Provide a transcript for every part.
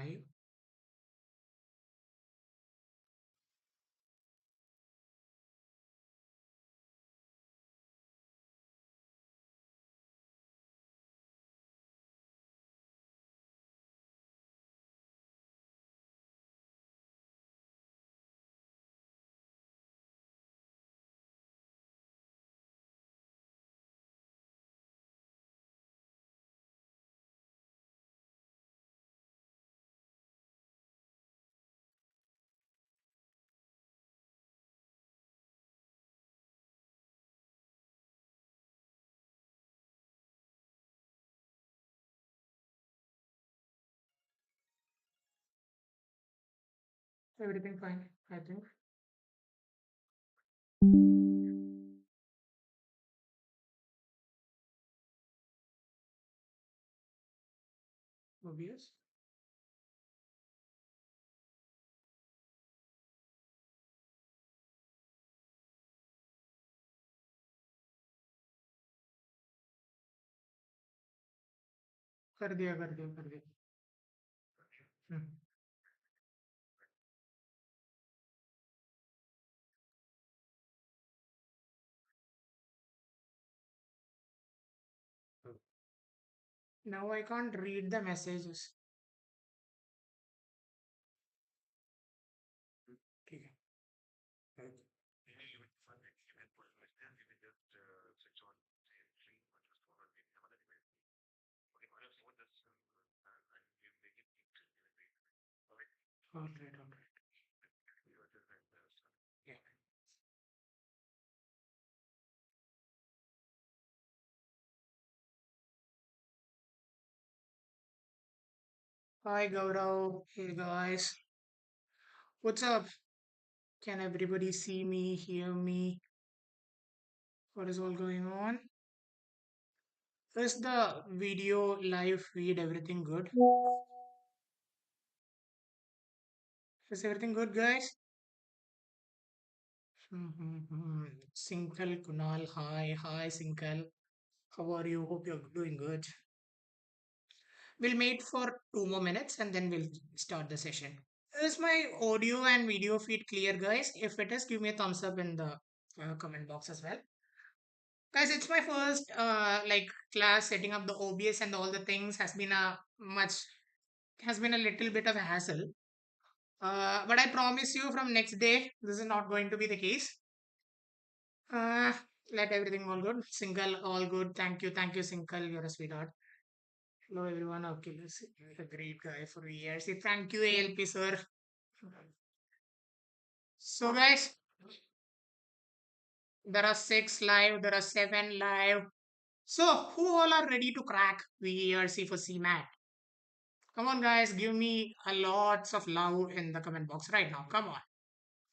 live. Everything fine, I think. Obvious. कर दिया. Hmm. Now I can't read the messages. ठीक है. All right, all right. Yeah. Hi Gaurav. Hey guys. What's up? Can everybody see me, hear me? What is all going on? Is the video live feed everything good? Is everything good, guys? Sinkal Kunal. Hi Sinkal. How are you? Hope you're doing good. We'll meet for 2 more minutes and then we'll start the session. Is my audio and video feed clear, guys? If it is, give me a thumbs up in the comment box as well. Guys, it's my first class setting up the OBS and all the things has been a little bit of a hassle. But I promise you from next day, this is not going to be the case. Uh, let everything all good. Single, all good. Thank you, Single. You're a sweetheart. Hello, everyone. Okay, let's see. You're a great guy for years. Thank you, ALP, sir. So, guys, there are 6 live, there are 7 live. So, who all are ready to crack VERC for CMAT? Come on, guys, give me a lots of love in the comment box right now. Come on,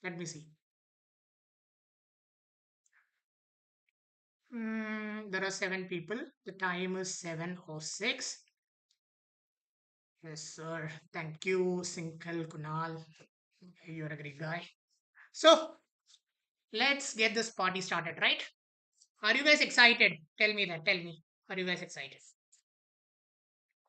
let me see. There are 7 people. The time is 7:06. Yes, sir. Thank you, Single Kunal. You're a great guy. So, let's get this party started, right? Are you guys excited? Tell me that. Tell me. Are you guys excited?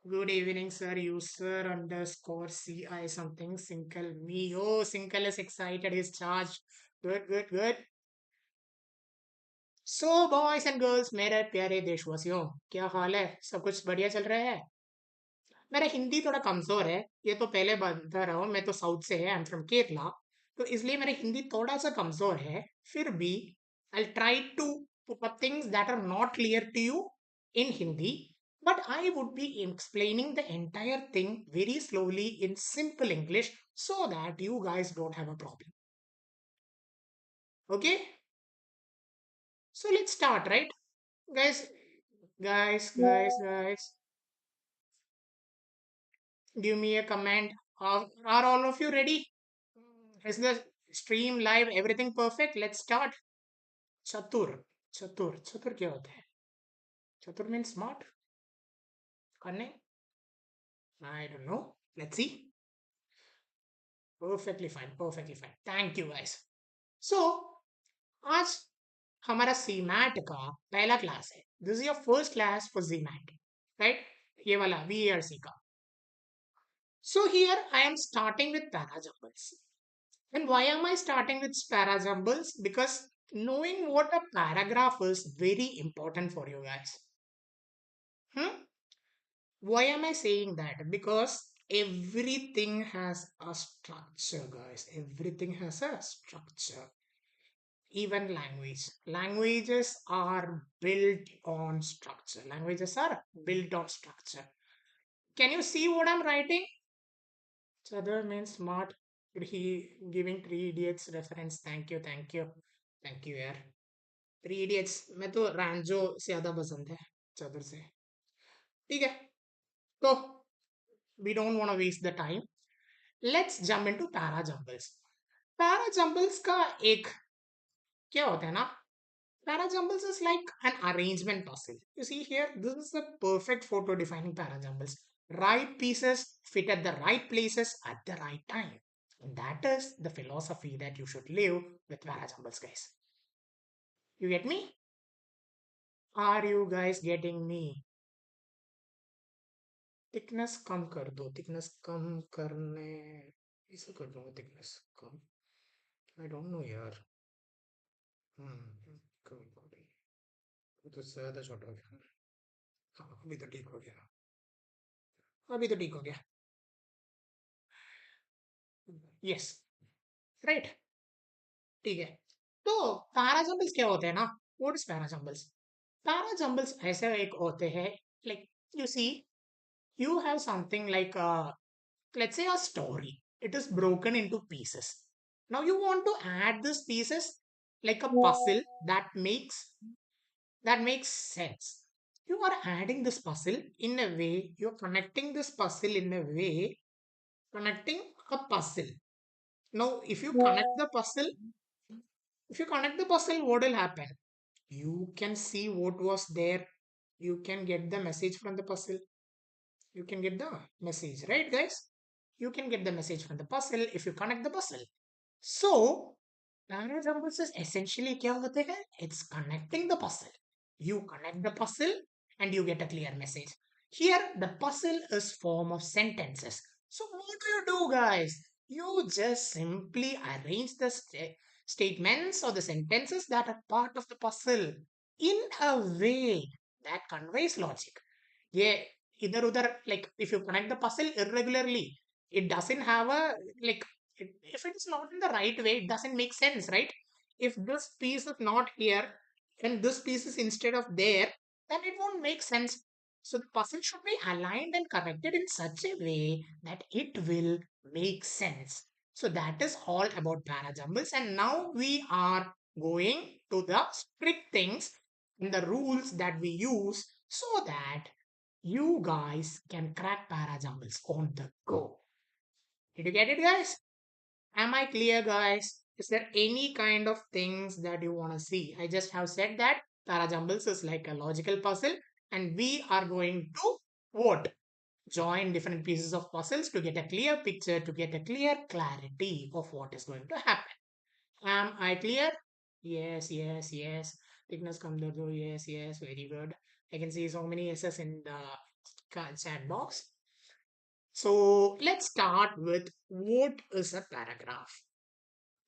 Good evening, sir. User underscore CI something. Single me. Oh, Single is excited. He's charged. Good, good, good. So boys and girls मेरे प्यारे देशवासियों क्या हाल है सब कुछ बढ़िया चल रहा है मेरा हिंदी थोड़ा कमजोर है ये तो पहले बता रहा हूँ मैं तो साउथ से है आई एम फ्रॉम केरला तो इसलिए मेरा हिंदी थोड़ा सा कमजोर है फिर भी I try to put up things that are not clear to you in Hindi, but I would be explaining the entire thing very slowly in simple English so that you guys don't have a problem. Okay, so let's start, right, guys? Guys, give me a comment. Are all of you ready? Is the stream live? Everything perfect? Let's start. Chatur. Chatur क्या होता है? Chatur means smart. Cunning. I don't know. Let's see. Perfectly fine. Perfectly fine. Thank you guys. So आज हमारा CMAT का पहला class है. This is your first class for CMAT, right? ये वाला VARC का. So here I am starting with para jumbles. And why am I starting with para jumbles? Because knowing what a paragraph is very important for you guys. Hmm? Why am I saying that? Because everything has a structure, guys. Everything has a structure. Even language. Languages are built on structure. Languages are built on structure. Can you see what I'm writing? Chadar means smart. He giving Three Idiots reference. Thank you, thank you यार. Three Idiots मैं तो रैंजो से ज्यादा पसंद है चदर से. ठीक है. तो we don't want to waste the time. Let's jump into para jumbles. Para jumbles का एक क्या होता है ना? Para jumbles is like an arrangement puzzle. You see here, this is the perfect photo defining para jumbles. Right pieces fit at the right places at the right time. And that is the philosophy that you should live with para jumbles, guys. You get me? Are you guys getting me? Thickness कम कर दो. Thickness कम करने इसे कर दूंगा. Thickness come. I don't know यार. कम कर. तो ज्यादा छोटा हो गया. हाँ, अभी तो ठीक हो गया. अभी तो ठीक हो गया. यस. राइट. ठीक है. तो पैरा जंबल्स क्या होते हैं ना? What is para jumbles? Para jumbles ऐसे एक होते हैं, like you see, you have something like let's say a story. It is broken into pieces. Now you want to add these pieces like a puzzle that makes sense. You are adding this puzzle in a way, you're connecting this puzzle in a way, connecting a puzzle. Now if you connect the puzzle, what will happen? You can see what was there. You can get the message from the puzzle. You can get the message, right, guys? You can get the message from the puzzle if you connect the puzzle. So, Para jumbles is essentially क्या होते हैं? It's connecting the puzzle. You connect the puzzle and you get a clear message. Here, the puzzle is form of sentences. So what do, guys? You just simply arrange the statements or the sentences that are part of the puzzle in a way that conveys logic. Yeah, either other, like if you connect the puzzle irregularly, it doesn't have a like if it is not in the right way, it doesn't make sense, right? If this piece is not here and this piece is instead of there, then it won't make sense. So the puzzle should be aligned and connected in such a way that it will make sense. So that is all about para jumbles. And now we are going to the strict things and the rules that we use so that you guys can crack para jumbles on the go. Did you get it, guys? Am I clear, guys? Is there any kind of things that you want to see? I just have said that para jumbles is like a logical puzzle, and we are going to what? Join different pieces of puzzles to get a clear picture, to get a clear clarity of what is going to happen. Am I clear? Yes, yes, yes. Thickness come through. Yes, yes. Very good. I can see so many yeses in the chat box. So let's start with what is a paragraph.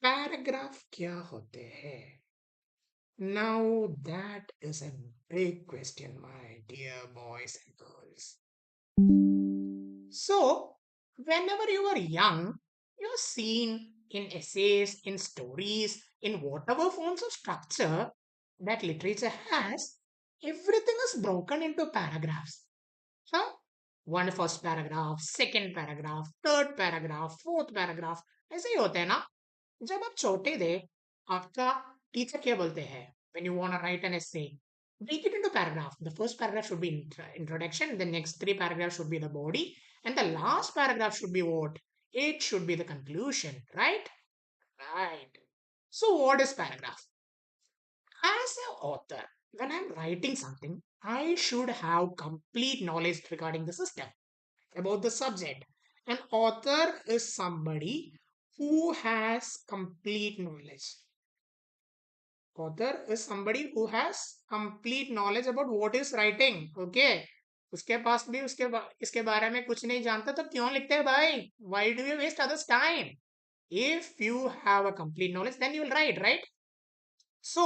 Paragraph क्या होते हैं? Now that is a big question, my dear boys and girls. So, whenever you are young, you're seen in essays, in stories, in whatever forms of structure that literature has, everything is broken into paragraphs. Huh? One first paragraph, second paragraph, third paragraph, fourth paragraph. ऐसे ही होते हैं ना? जब आप छोटे थे, आपका टीचर क्या बोलते हैं? When you want to write an essay, break it into paragraph. The first paragraph should be introduction. The next three paragraphs should be the body, and the last paragraph should be what? It should be the conclusion, right? Right. So what is paragraph? As an author, when I'm writing something, I should have complete knowledge regarding the system, about the subject. An author is somebody who has complete knowledge. Author is somebody who has complete knowledge about what is writing. Okay. उसके पास भी इसके बारे में कुछ नहीं जानता तो क्यों लिखते हैं भाई? Why do you waste others time? If you have a complete knowledge, then you will write, right? So,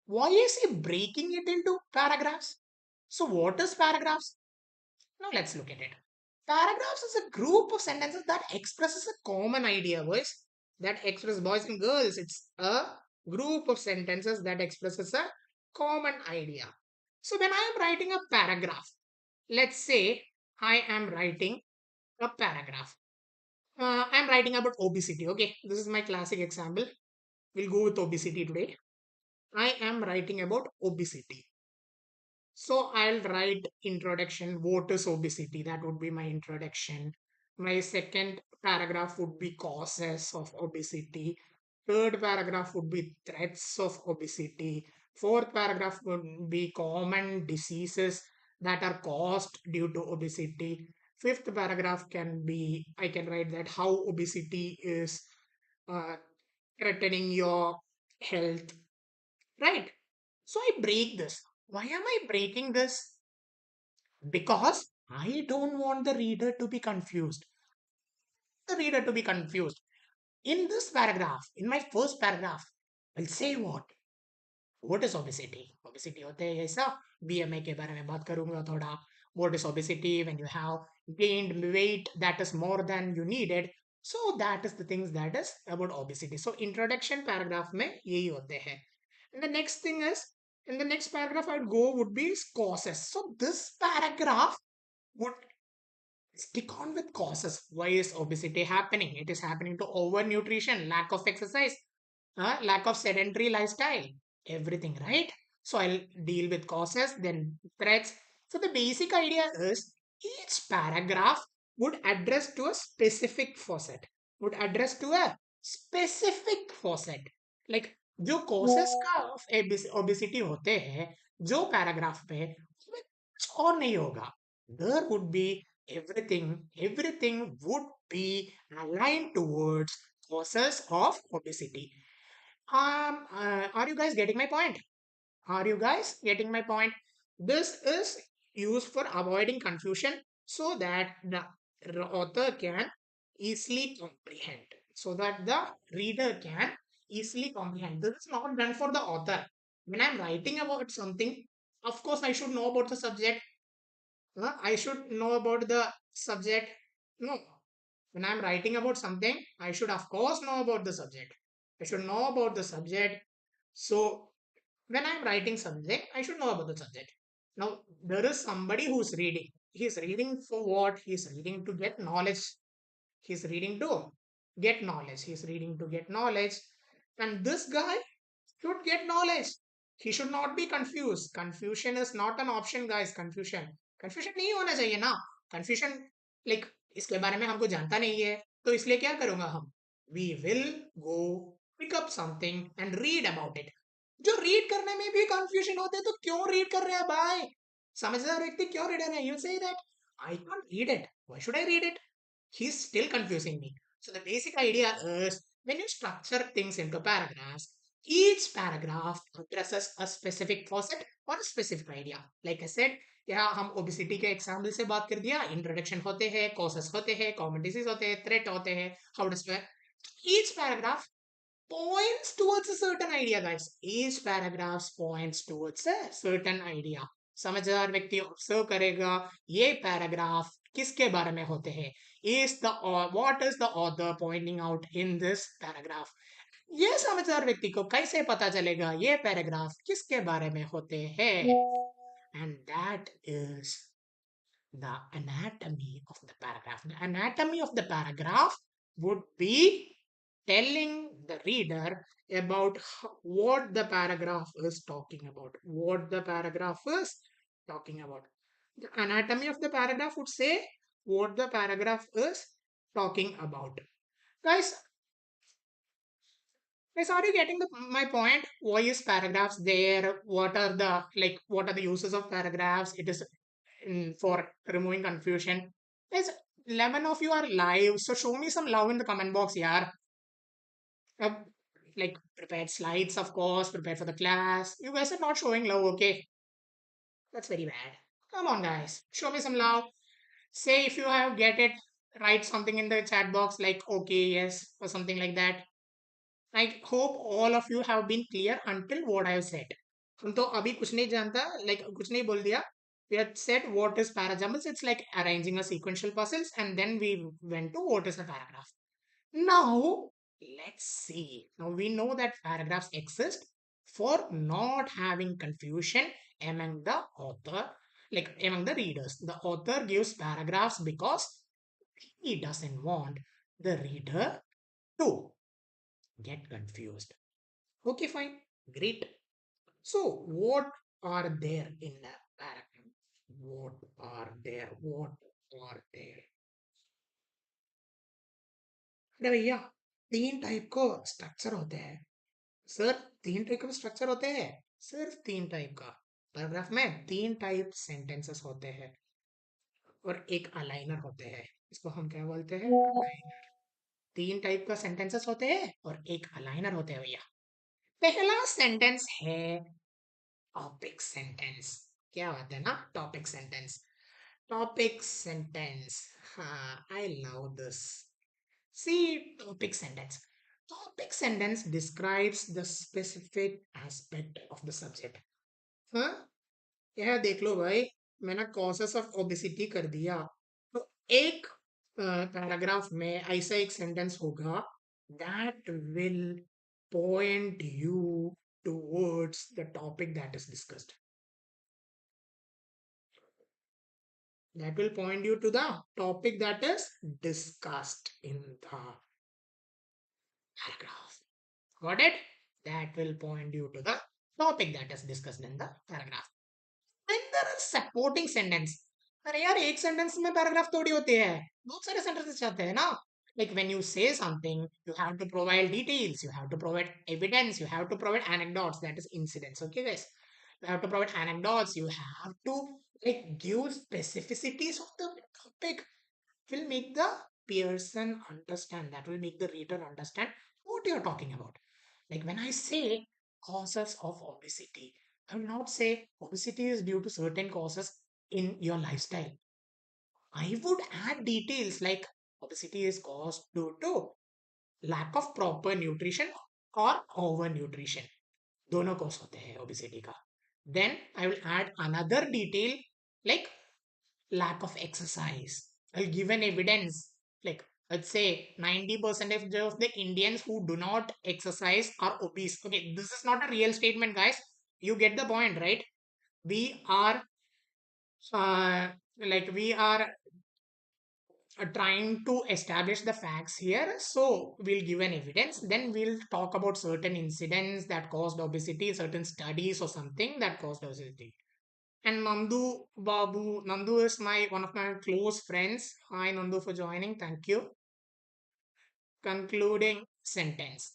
why is he breaking it into paragraphs? So, what is paragraphs? Now, let's look at it. Paragraphs is a group of sentences that expresses a common idea, boys. That express boys and girls. It's a group of sentences that expresses a common idea. So, when I am writing a paragraph, let's say I am writing a paragraph. I'm writing about obesity. Okay, this is my classic example. We'll go with obesity today. I am writing about obesity. So I'll write introduction. What is obesity? That would be my introduction. My second paragraph would be causes of obesity. Third paragraph would be threats of obesity. Fourth paragraph would be common diseases that are caused due to obesity. Fifth paragraph can be, I can write that how obesity is uh, threatening your health, right? So I break this. Why am I breaking this? Because I don't want the reader to be confused. The reader to be confused. In this paragraph, in my first paragraph, I'll say what is obesity? Obesity होते हैं ऐसा BMI के बारे में बात करूंगा थोड़ा. What is obesity? When you have gained weight that is more than you needed. So that is the things that is about obesity. So introduction paragraph में यही होते हैं. And the next thing is, in the next paragraph I'd go would be causes. So this paragraph would stick on with causes. Why is obesity happening? It is happening to overnutrition, lack of exercise, lack of sedentary lifestyle, everything, right? So I'll deal with causes, then threats. So the basic idea is each paragraph would address to a specific faucet, would address to a specific faucet. Like जो causes का of obesity होते हैं जो paragraph पे उसमें कुछ और नहीं होगा. There would be everything would be aligned towards causes of obesity. Are you guys getting my point? Are you guys getting my point? This is used for avoiding confusion so that the author can easily comprehend. So that the reader can easily comprehend. This is not done for the author. When I'm writing about something, of course, I should know about the subject. I should know about the subject. No, when I'm writing about something, I should, of course, know about the subject. I should know about the subject. So, when I'm writing something, I should know about the subject. Now, there is somebody who's reading. He's reading for what? He's reading to get knowledge. He's reading to get knowledge. He's reading to get knowledge. And this guy should get knowledge. He should not be confused. Confusion is not an option, guys. Confusion नहीं होना चाहिए ना. Confusion like इसके बारे में हमको जानता नहीं है तो इसलिए क्या करूंगा हम? We will go pick up something and read about it. जो रीड करने में भी कंफ्यूजन होते हैं तो क्यों रीड कर रहे हैं भाई? समझदार व्यक्ति क्यों रीड कर रहे हैं? You say that I can't read it. Why should I read it? He's still confusing me. So the basic idea is when you structure things into paragraphs, each paragraph addresses a specific facet or a specific idea. Like I said, यहाँ हम obesity के example से बात कर दिया. Introduction होते हैं, causes होते हैं, कॉमन डिजीज होते हैं, थ्रेट होते हैं, how does each paragraph points towards a certain idea, guys. Each paragraph points towards a certain idea. समझदार व्यक्ति ऑब्जर्व करेगा ये पैराग्राफ किसके बारे में होते हैं. Is the what is the author pointing out in this paragraph. ये समझदार व्यक्ति को कैसे पता चलेगा ये पैराग्राफ किसके बारे में होते हैं. And that is the anatomy of the paragraph. The anatomy of the paragraph would be telling the reader about what the paragraph is talking about. What the paragraph is talking about. The anatomy of the paragraph would say what the paragraph is talking about. Guys, guys, are you getting my point? Why is paragraphs there? What are the uses of paragraphs? It is for removing confusion. Guys, 11 of you are live, so show me some love in the comment box, yeah. Uh, like prepared slides, of course, prepared for the class. You guys are not showing love, okay? That's very bad. Come on, guys. Show me some love. Say if you have get it, write something in the chat box like okay, yes, or something like that. I hope all of you have been clear until what I have said. हम तो अभी कुछ नहीं जानता like कुछ नहीं बोल दिया. We had said what is para jumbles. It's like arranging a sequential puzzles, and then we went to what is a paragraph. Now, let's see. Now we know that paragraphs exist for not having confusion among the author, like among the readers. The author gives paragraphs because he doesn't want the reader to get confused. Okay, fine. Great. So, what are there in a paragraph? What are there? What are there? अरे भैया, तीन type को structure होते हैं. Sir, तीन type का structure होते हैं. सिर्फ तीन टाइप का. पैराग्राफ में तीन टाइप सेंटेंसेस होते हैं और एक अलाइनर होते हैं. इसको हम क्या बोलते हैं? अलाइनर. तीन टाइप का सेंटेंसेस होते हैं और एक अलाइनर होते हैं भैया. पहला सेंटेंस है टॉपिक सेंटेंस. क्या बात है ना, टॉपिक सेंटेंस. Topic sentence. हाँ, I love this. See, topic sentence. Topic sentence describes the specific aspect of the subject. हाँ, यह देख लो भाई, मैंने causes of obesity कर दिया. तो एक पैराग्राफ में ऐसा एक सेंटेंस होगा that will point you towards the topic that is discussed. That will point you to the topic that is discussed in the paragraph. Got it? That will point you to the topic that is discussed in the paragraph. Then there is supporting sentence. अरे यार, एक sentence में paragraph थोड़ी होते हैं, बहुत सारे sentences चाहते हैं ना. Like when you say something, you have to provide details, you have to provide evidence, you have to provide anecdotes, that is incidents. Okay, guys, you have to provide anecdotes, you have to like give specificities of the topic. Will make the person understand, that will make the reader understand what you're talking about. Like when I say causes of obesity, I will not say obesity is due to certain causes in your lifestyle. I would add details like obesity is caused due to lack of proper nutrition or overnutrition. दोनों cause होते हैं obesity का. Then I will add another detail like lack of exercise. I'll give an evidence. Like, let's say 90% of the Indians who do not exercise are obese. Okay, this is not a real statement, guys. You get the point, right? We are we are trying to establish the facts here. So we'll give an evidence. Then we'll talk about certain incidents that caused obesity, certain studies or something that caused obesity. And Nandu Babu, Nandu is my one of my close friends. Hi Nandu for joining. Thank you. Concluding sentence.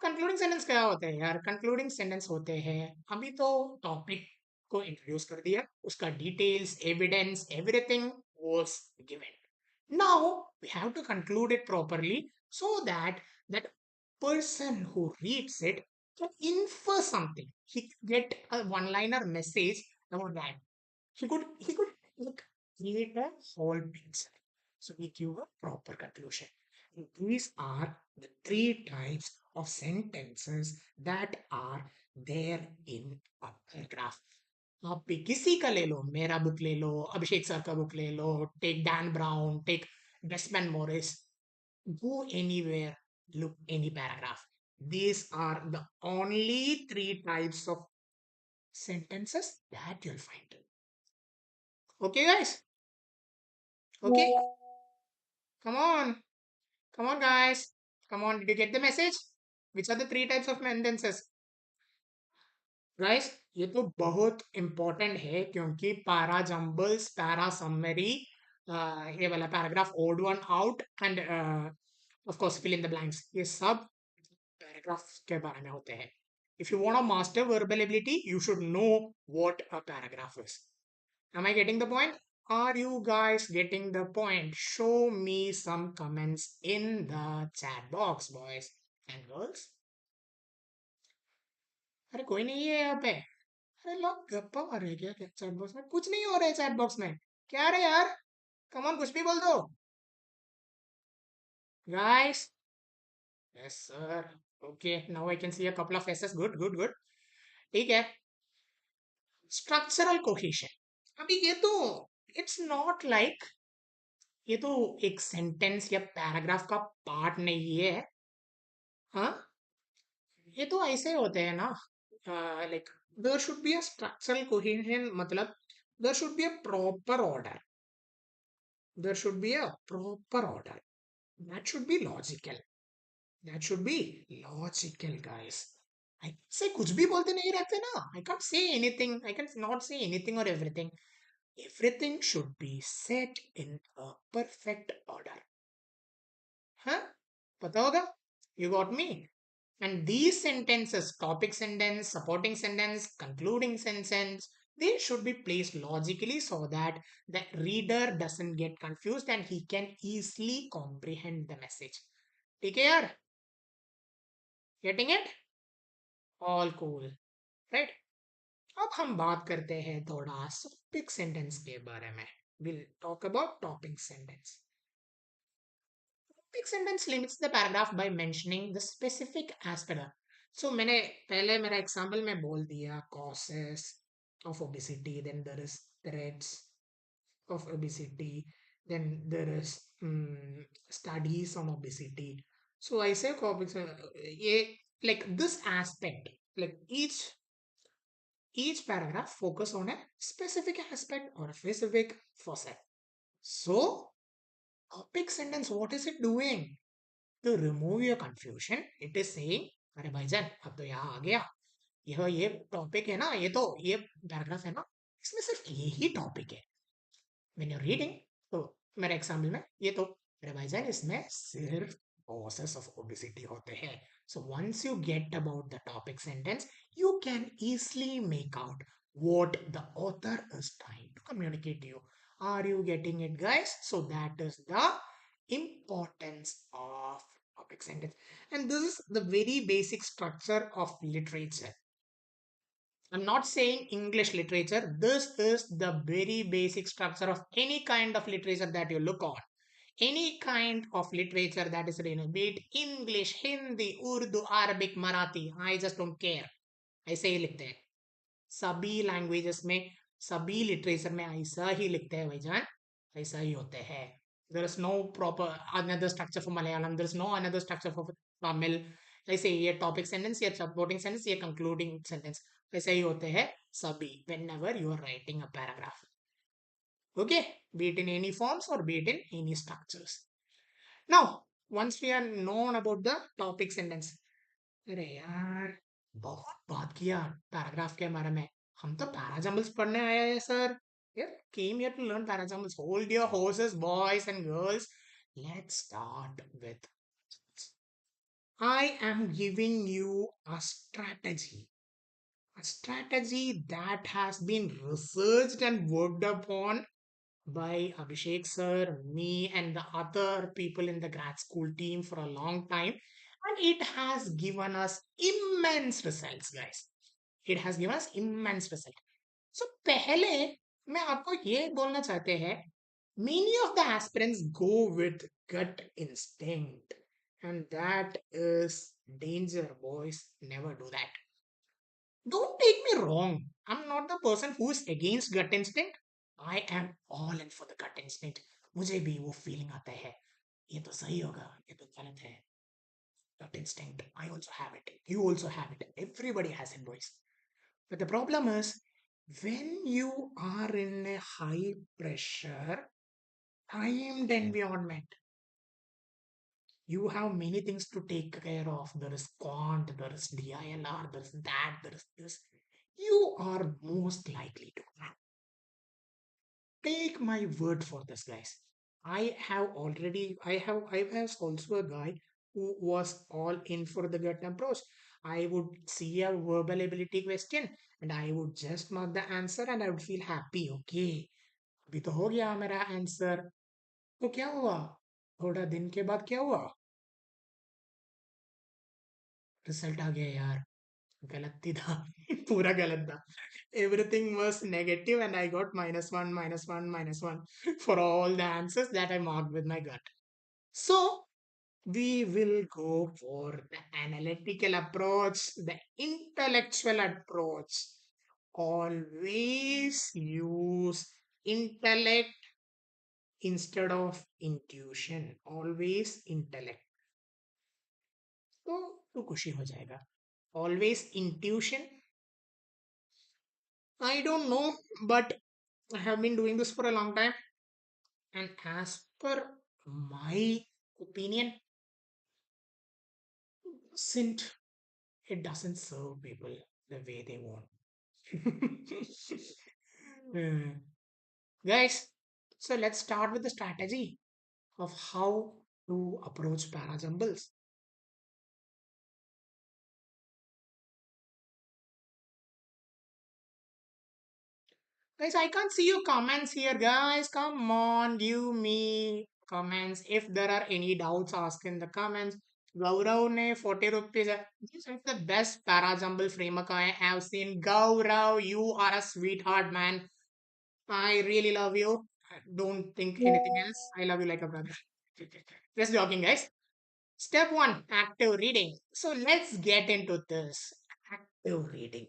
Concluding sentence क्या होते हैं यार? Concluding sentence होते हैं, अभी तो topic को introduce कर दिया, उसका details, evidence, everything was given. Now we have to conclude it properly so that that person who reads it can infer something. He can get a one-liner message about that. He could like create a whole picture. So we give a proper conclusion. And these are the three types of sentences that are there in a paragraph. आप भी किसी का ले लो, मेरा book ले लो, अभिषेक sir का book ले लो, take Dan Brown, take Desmond Morris, go anywhere, look any paragraph. These are the only three types of sentences that you'll find. Okay, guys? Okay? Come on. Come on, guys. Come on. Did you get the message? Which are the three types of sentences? Guys, ये तो बहुत important है क्योंकि para jumbles, para summary, ये वाला paragraph odd one out and of course fill in the blanks. ये सब paragraph के बारे में होते हैं. If you want to master verbal ability, you should know what a paragraph is. Am I getting the point? Are you guys getting the point? Show me some comments in the chat box, boys and girls. अरे कोई नहीं है यहाँ पे. अरे लोग गप्पा मार रहे हैं क्या चैट बॉक्स में? कुछ नहीं हो रहा है चैट बॉक्स में। क्या रे यार, कम ऑन कुछ भी बोल दो guys. Yes sir. Okay, now I can see a couple of faces. Good good good. ठीक है। स्ट्रक्चरल कोहेशन, अभी ये तो इट्स नॉट लाइक, ये तो एक सेंटेंस या पैराग्राफ का पार्ट नहीं है। हाँ, ये तो ऐसे होते हैं ना, like there should be a structural cohesion, मतलब there should be a proper order, there should be a proper order, that should be logical, that should be logical guys. I say कुछ भी बोलते नहीं रहते ना, I can't say anything, I can not say anything और everything, everything should be set in a perfect order. Huh? पता होगा? You got me? And these sentences, topic sentence, supporting sentence, concluding sentence, they should be placed logically so that the reader doesn't get confused and he can easily comprehend the message. ठीक है यार? Getting it? All cool. Right? अब हम बात करते हैं थोड़ा topic sentence के बारे में. We'll talk about topic sentence. Topic sentence limits the paragraph by mentioning the specific aspect. So मैंने पहले मेरा एग्जाम्पल में बोल दिया causes of obesity, then there is threats of obesity, then there is studies on obesity. So I say topics, ये like this aspect, like each paragraph focus on a specific aspect or a specific facet. So topic sentence, what is it doing? To remove your confusion, it is saying, अरे भाईजान अब तो यहाँ आ गया, यह ये topic है ना, ये पैराग्राफ है ना, इसमें सिर्फ यही टॉपिक है. व्हेन यू रीडिंग, तो मेरे एग्जाम्पल में ये तो मेरे भाईजान इसमें सिर्फ causes of obesity होते हैं. So once you get about the topic sentence, you can easily make out what the author is trying to communicate to you. Are you getting it, guys? So that is the importance of topic sentence, and this is the very basic structure of literature. I'm not saying English literature. This is the very basic structure of any kind of literature that you look on. Any kind of literature that is written, be it English, Hindi, Urdu, Arabic, Marathi, I just don't care. ऐसे ही लिखते हैं सभी languages में, सभी literature में ऐसा ही लिखते हैं भाईजान, ऐसा ही होते हैं. There is no proper another structure for Malayalam, there is no another structure for Tamil. ऐसे ये टॉपिक सेंटेंस, ये सपोर्टिंग सेंटेंस, ये कंक्लूडिंग सेंटेंस, ऐसे ही होते हैं सभी whenever you are writing a paragraph. Okay, be it in any forms or be it in any structures. Now once we are known about the topic sentence, अरे यार बहुत बात किया पैराग्राफ के बारे में, हम तो पैराजम्बल्स पढ़ने आए हैं सर. यार came here to learn parajumbles. Hold your horses, boys and girls. Let's start with, I am giving you a strategy that has been researched and worked upon by Abhishek sir, me, and the other people in the grad school team for a long time. And it has given us immense results, guys. It has given us immense results. So, पहले मैं आपको ये बोलना चाहते हैं, many of the aspirants go with gut instinct. And that is danger, boys. Never do that. Don't take me wrong. I'm not the person who is against gut instinct. I am all in for the gut instinct. मुझे भी वो feeling आता है, ये तो सही होगा, ये तो गलत है. Gut instinct, I also have it, you also have it, everybody has it, boys. But the problem is, when you are in a high pressure timed environment, you have many things to take care of. There is quant, there is DILR, there is that, there is this. You are most likely to crack. Take my word for this, guys. I was also a guy who was all in for the gut approach. I would see a verbal ability question and I would just mark the answer and I would feel happy. Okay, अभी तो हो गया मेरा answer. तो क्या हुआ, थोड़ा दिन के बाद क्या हुआ, रिजल्ट आ गया यार. गलत ही था पूरा गलत था. Everything was negative and I got -1, -1, -1 for all the answers that I marked with my gut. So we will go for the analytical approach, the intellectual approach. Always use intellect instead of intuition. Always intellect. तो तो खुशी हो जाएगा. Always intuition. I don't know, but I have been doing this for a long time, and as per my opinion, since it doesn't serve people the way they want. Uh, Guys, so let's start with the strategy of how to approach para jumbles. Guys, I can't see your comments here, guys. Come on, give me comments. If there are any doubts, ask in the comments. Gaurav ne 40 rupees. This is the best para jumble framework I have seen. Gaurav, you are a sweetheart, man. I really love you. Don't think anything else. I love you like a brother. Just joking, guys. Step one, active reading. So let's get into this. Active reading.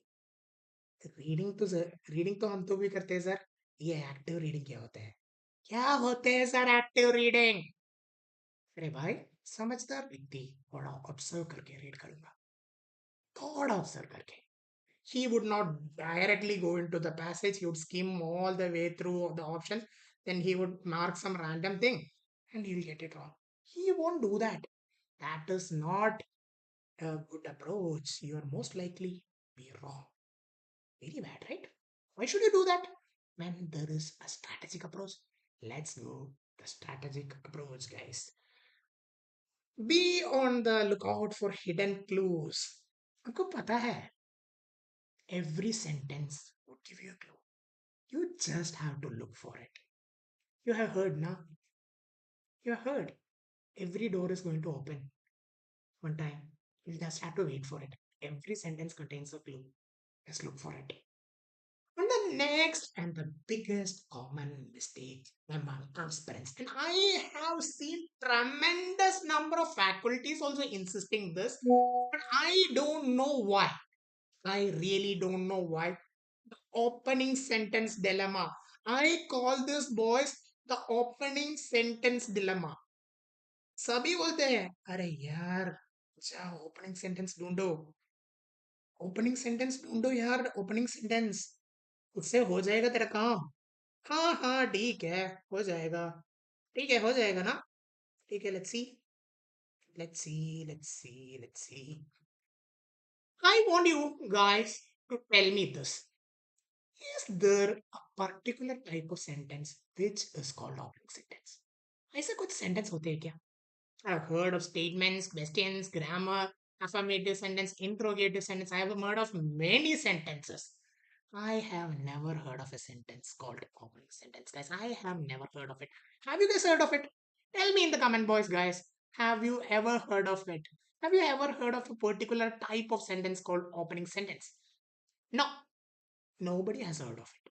Reading तो हम तो भी करते हैं sir. ये active reading क्या होता है? क्या होते हैं सर एक्टिव रीडिंग? अरे भाई, समझदार व्यक्ति थोड़ा ऑब्जर्व करके रीड करूंगा. थोड़ा ऑब्जर्व करके. He would not directly go into the passage. He would skim all the way through the options. Then he would mark some random thing and he'll get it wrong. He won't do that. That is not a good approach. You are most likely be wrong. Very bad, right? Why should you do that? When there is a strategic approach, let's go the strategic approach, guys. Be on the lookout for hidden clues. आपको पता है, every sentence would give you a clue. You just have to look for it. You have heard, na? You have heard. Every door is going to open one time. You just have to wait for it. Every sentence contains a clue. Just look for it. And the next and the biggest common mistake among aspirants, and I have seen tremendous number of faculties also insisting this, but I don't know why. I really don't know why. The opening sentence dilemma. I call this, boys, the opening sentence dilemma. सभी बोलते हैं अरे यार, जाओ opening sentence ढूंढो. Opening sentence ढूंढो यार, opening sentence. उससे हो जाएगा तेरा काम. हाँ हाँ ठीक है, हो जाएगा. ठीक है, हो जाएगा ना. ठीक है, let's see. Let's see. Let's see. Let's see. I want you guys to tell me this. Is there a particular type of sentence which is called opening sentence? ऐसे कुछ सेंटेंस होते हैं क्या? I've heard of statements, questions, grammar, affirmative sentence, interrogative sentence. I have heard of many sentences. I have never heard of a sentence called opening sentence, guys. I have never heard of it. Have you guys heard of it? Tell me in the comment box, guys. Have you ever heard of it? Have you ever heard of a particular type of sentence called opening sentence? No, nobody has heard of it.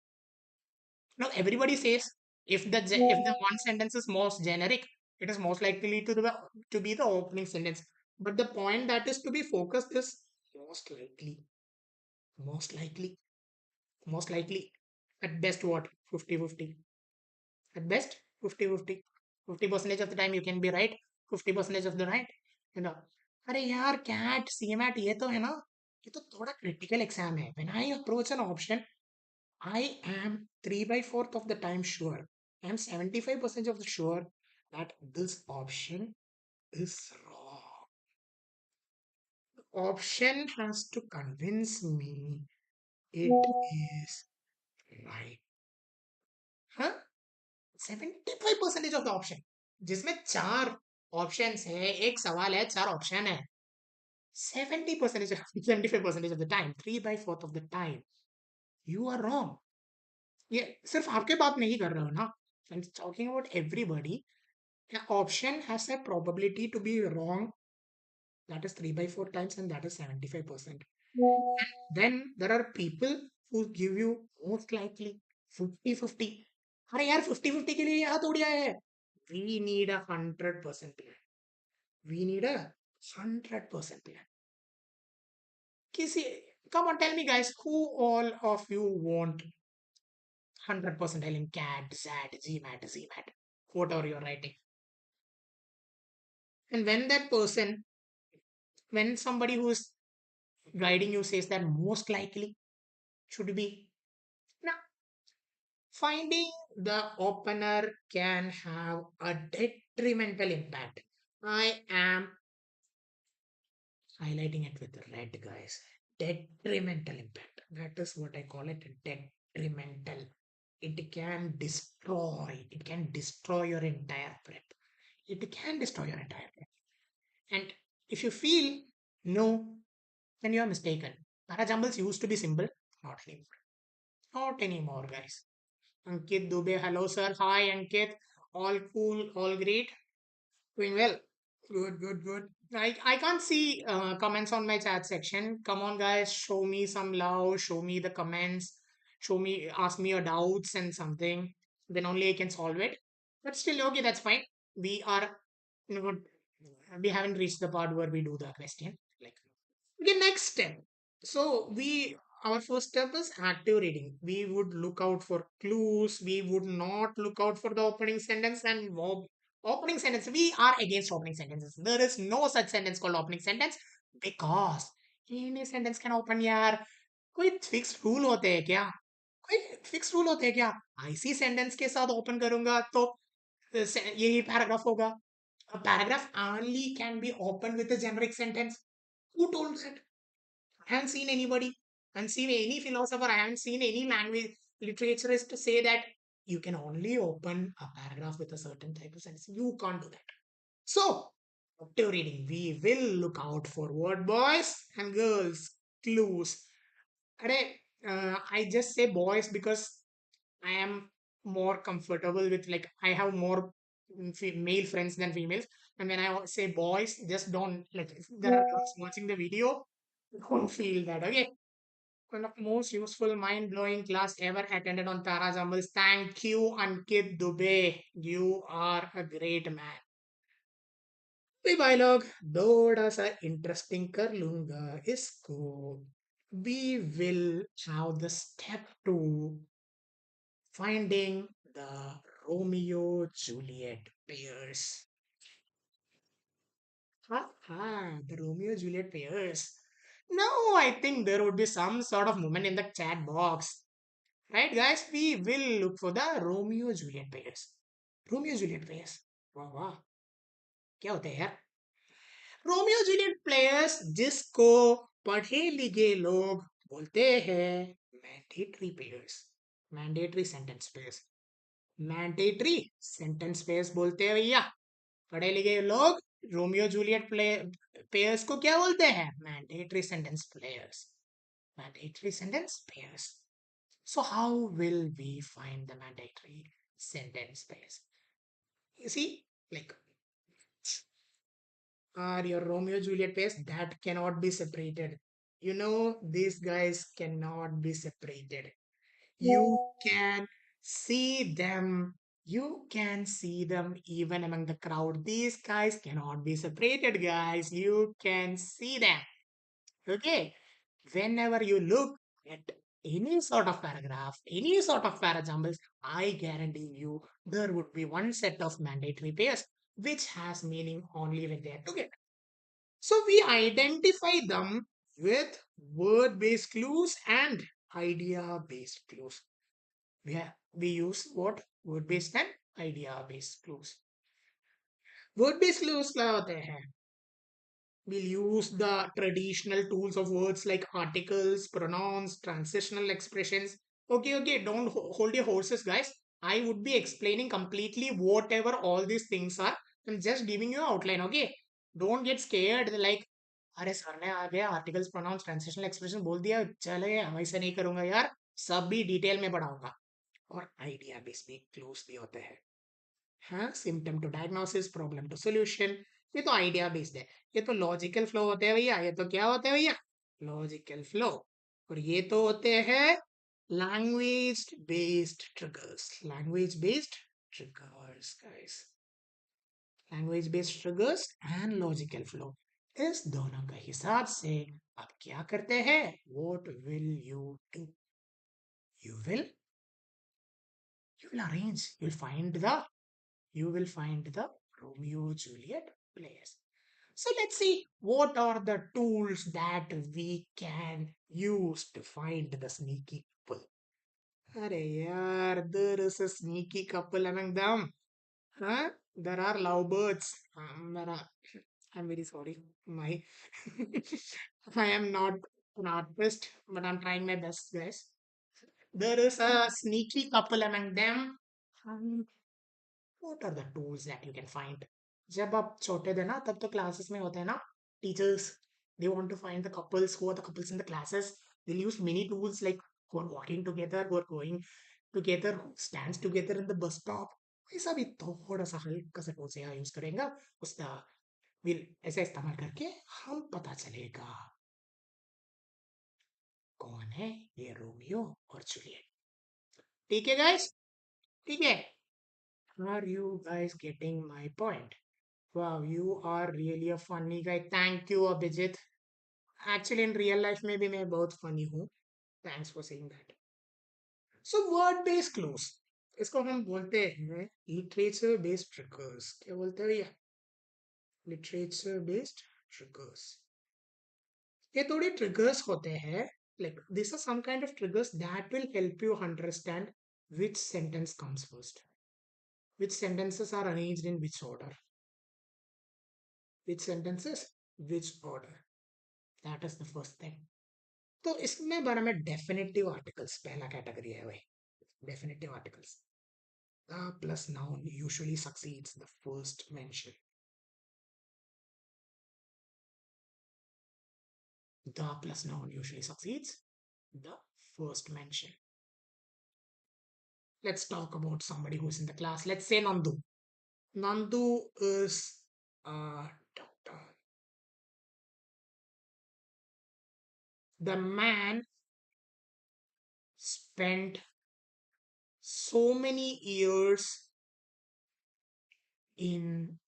Now everybody says if the one sentence is most generic, it is most likely to be the opening sentence. But the point that is to be focused is most likely, most likely, most likely. At best, what? 50-50. At best, 50-50. 50% of the time you can be right, 50% of the right. You know. अरे यार cat CMAT ये तो है ना, ये तो थोड़ा critical exam है. When I approach an option, I am 3 by 4th of the time sure. I am 75% of the sure that this option is wrong. The option has to convince me it is right. Huh? 75% of the option. जिसमें चार option है, एक सवाल है, चार option है. 70% 75% of the time, 3 by 4th of the time, you are wrong. ये सिर्फ आपके बात नहीं कर रहा हो ना. I'm talking about everybody. An option has a probability to be wrong, that is 3 by 4 times, and that is 75%. Then there are people who give you most likely 50-50. अरे यार 50-50 के लिए यहाँ थोड़ी आया है. We need a 100% plan. We need a 100% plan. किसी Come on, tell me guys, who all of you want 100% in CAD, ZAD, GMAT, ZMAT, whatever you're writing? And when that person, when somebody who's guiding you says that most likely should be, now finding the opener can have a detrimental impact. I am highlighting it with red, guys. Detrimental impact. That is what I call it. Detrimental. It can destroy. It can destroy your entire prep. It can destroy your entire prep. And if you feel no, then you are mistaken. Para jumbles used to be simple. Not anymore. Not anymore, guys. Ankit Dubey, hello sir. Hi Ankit. All cool, all great. Doing well. Good, good, good. I can't see comments on my chat section. Come on, guys. Show me some love. Show me the comments. Show me, ask me your doubts and something. Then only I can solve it. But still, okay, that's fine. We are, you know, we haven't reached the part where we do the question. Like, okay, next step. So our first step is active reading. We would look out for clues. We would not look out for the opening sentence and opening sentence. We are against opening sentences. There is no such sentence called opening sentence because any sentence can open यार. कोई fix rule होते हैं क्या? कोई fix rule होते हैं क्या? IC sentence के साथ ओपन करूंगा तो यही पैराग्राफ होगा. A paragraph only can be opened with a generic sentence. Who told that? I haven't seen anybody. I haven't seen any philosopher. I haven't seen any language literaturist to say that you can only open a paragraph with a certain type of sentence. You can't do that. So, active reading. We will look out for word boys and girls clues. I just say boys because I am more comfortable with like I have more male friends than females. And when I say boys, just don't like if there are girls watching the video, don't feel that. Okay. One of the most useful, mind-blowing class ever attended on Para Jumbles. Thank you, Ankit Dubey. You are a great man. भाई भाई लोग थोड़ा सा interesting कर लूंगा इसको. We will have the step to finding the Romeo Juliet pairs. The Romeo Juliet pairs. No, I think there would be some sort of movement in the chat box. Right, guys? We will look for the Romeo Juliet pairs. Romeo Juliet pairs. वाह वाह क्या होते हैं यार? Romeo Juliet players जिसको पढ़े लिखे लोग बोलते हैं mandatory pairs. Mandatory sentence pairs. Mandatory sentence pairs बोलते हैं भैया. पढ़े लिखे लोग रोमियो जूलियट प्ले पेयर्स को क्या बोलते हैं? Mandatory sentence players. Mandatory sentence pairs. So how will we find the mandatory sentence pairs? You see, like are your Romeo Juliet pairs that cannot be separated. You know, these guys cannot be separated. You can see them. You can see them even among the crowd. These guys cannot be separated, guys. You can see them. Okay. Whenever you look at any sort of paragraph, any sort of para jumbles, I guarantee you there would be one set of mandatory pairs which has meaning only when they are together. So we identify them with word based clues and idea based clues. We use what? Word based and idea based clues. Word based clues क्या होते हैं? We'll use the traditional tools of words like articles, pronouns, transitional expressions. Okay, okay, don't hold your horses, guys. I would be explaining completely whatever all these things are. I'm just giving you an outline, okay? Don't get scared. Like, अरे sir ने आ गया articles pronounce translational expression बोल दिया चले वैसे नहीं करूंगा यार. सब भी डिटेल में पढ़ाऊंगा. और आइडिया बेस्ड भी क्लूज भी होते हैं. हाँ, symptom to diagnosis, problem to solution. ये तो आइडिया बेस्ड है. ये तो लॉजिकल फ्लो होते हैं भैया. ये तो क्या होते हैं भैया? Logical flow. और ये तो होते हैं language based triggers. Language based triggers guys, language based triggers and logical flow. इस दोनों के हिसाब से आप क्या करते हैं? What will you do? You will you will arrange, you will find the Romeo Juliet players. So let's see what are the tools that we can use to find the sneaky couple. Arey yaar, there is a sneaky couple among them. Huh? There are lovebirds. I'm very sorry. My I am not an artist, but I'm trying my best, guys. There is a sneaky couple among them. Um, what are the tools that you can find? जब आप छोटे थे ना तब तो classes में होते हैं ना teachers, they want to find the couples, who are the couples in the classes. They'll use many tools like who are walking together, who are going together, who stands together in the bus stop. ऐसा भी थोड़ा सा हल्का सा tool से यहाँ use करेंगे उसका विल ऐसा इस्तेमाल करके हम पता चलेगा कौन है ये रोमियो और जूलियट। ठीक है गाइस, ठीक है। Are you guys getting my point? Wow, you are really a funny guy. Thank you, Abhijit. Actually, in real life, maybe मैं बहुत funny हूँ. Thanks for saying that. So, word based clues. इसको हम बोलते हैं literature based triggers. क्या बोलते हैं भैया? Literature based triggers. ये थोड़े triggers होते हैं. Like these are some kind of triggers that will help you understand which sentence comes first, which sentences are arranged in which order, which sentences, which order. That is the first thing. तो इसमें बारे में definitive articles पहला category है भाई। Definitive articles, the plus noun usually succeeds the first mention. The plus noun usually succeeds the first mention. Let's talk about somebody who's in the class. Let's say Nandu. Nandu is a doctor. The man spent so many years in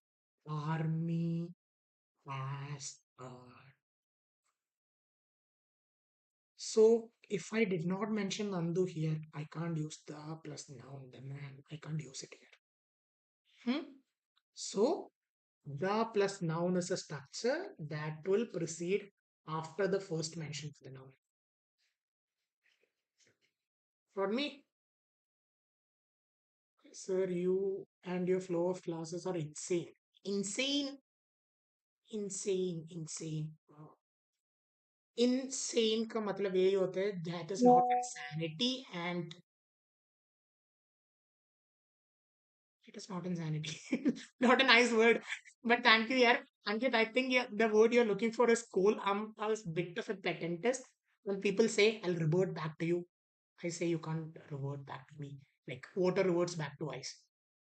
army as a. So if I did not mention Nandu here, I can't use the plus noun, the man. I can't use it here. So the plus noun is a structure that will proceed after the first mention of the noun. For me, sir, you and your flow of classes are insane. Insane, insane, insane. Insane का मतलब यही होता है that is not insanity and it is not insanity. Not a nice word, but thank you, yeah. Ankit, I think yeah, the word you're looking for is cool. I was a bit of a petentist. When people say, I'll revert back to you, I say you can't revert back to me. Like water reverts back to ice.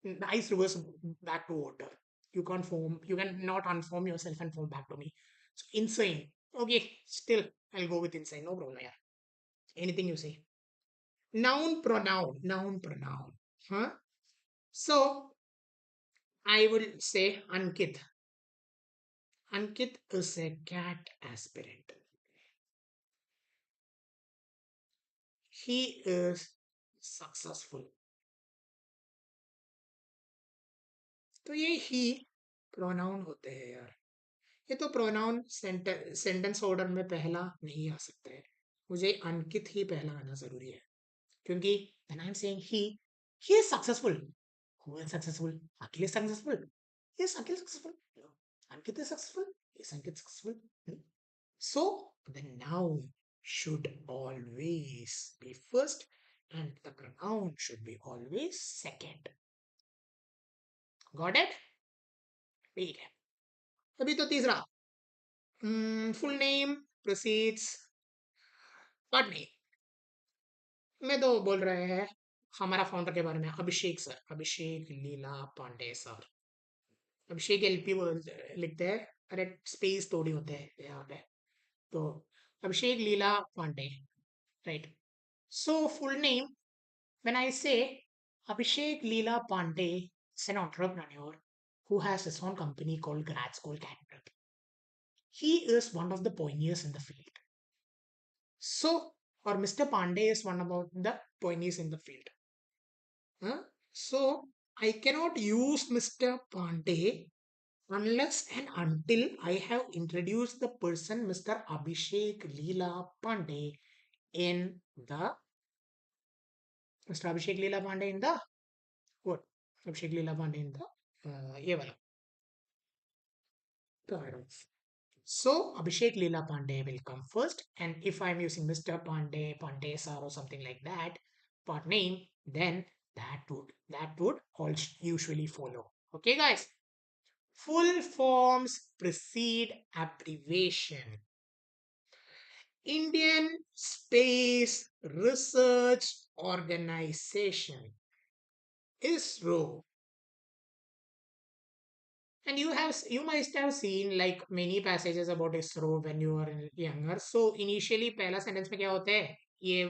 The ice reverts back to water. You can't form, you can not unform yourself and form back to me. So insane. Okay, still, I'll go with insane. No problem, yeah. Anything you say. Noun, pronoun, noun, pronoun. Huh? So I will say Ankit. Ankit is a cat aspirant. He is successful. तो ये ही pronoun होते हैं यार। ये तो pronoun sentence order में पहला नहीं आ सकता है। मुझे अंकित ही पहला आना जरूरी है क्योंकि when I'm saying he is successful. Who is successful? Akhil is successful. Yes, Akhil is successful. Ankit is successful. Yes, Ankit is successful. So the noun should always be first and the pronoun should be always second. Got it? ठीक है। अभी तो तीसरा full name proceeds what name में तो बोल रहे हैं हमारा फाउंडर के बारे में अभिषेक सर, अभिषेक लीला पांडे सर। अभिषेक एलपी लिखते हैं, अरे स्पेस थोड़ी होते हैं यहाँ पे। तो Abhishek Leela Pandey, right? So full name, when I say Abhishek Leela Pandey is an entrepreneur who has his own company called GRADSKOOL Capital. He is one of the pioneers in the field. So, or Mr. Pandey is one of the pioneers in the field. Huh? So, I cannot use Mr. Pandey unless and until I have introduced the person Mr. Abhishek Leela Pandey in the Mr. Abhishek Leela Pandey in the what? Abhishek Leela Pandey in the ये वाला paragraph. So Abhishek Leela Pandey will come first, and if I'm using Mr. Pandey, Pandey sir or something like that, part name, then that would all usually follow. Okay, guys. Full forms precede abbreviation. Indian Space Research Organization, ISRO. And you must have seen like many passages about ISRO when you were younger. So initially पहला sentence में क्या होता है, ये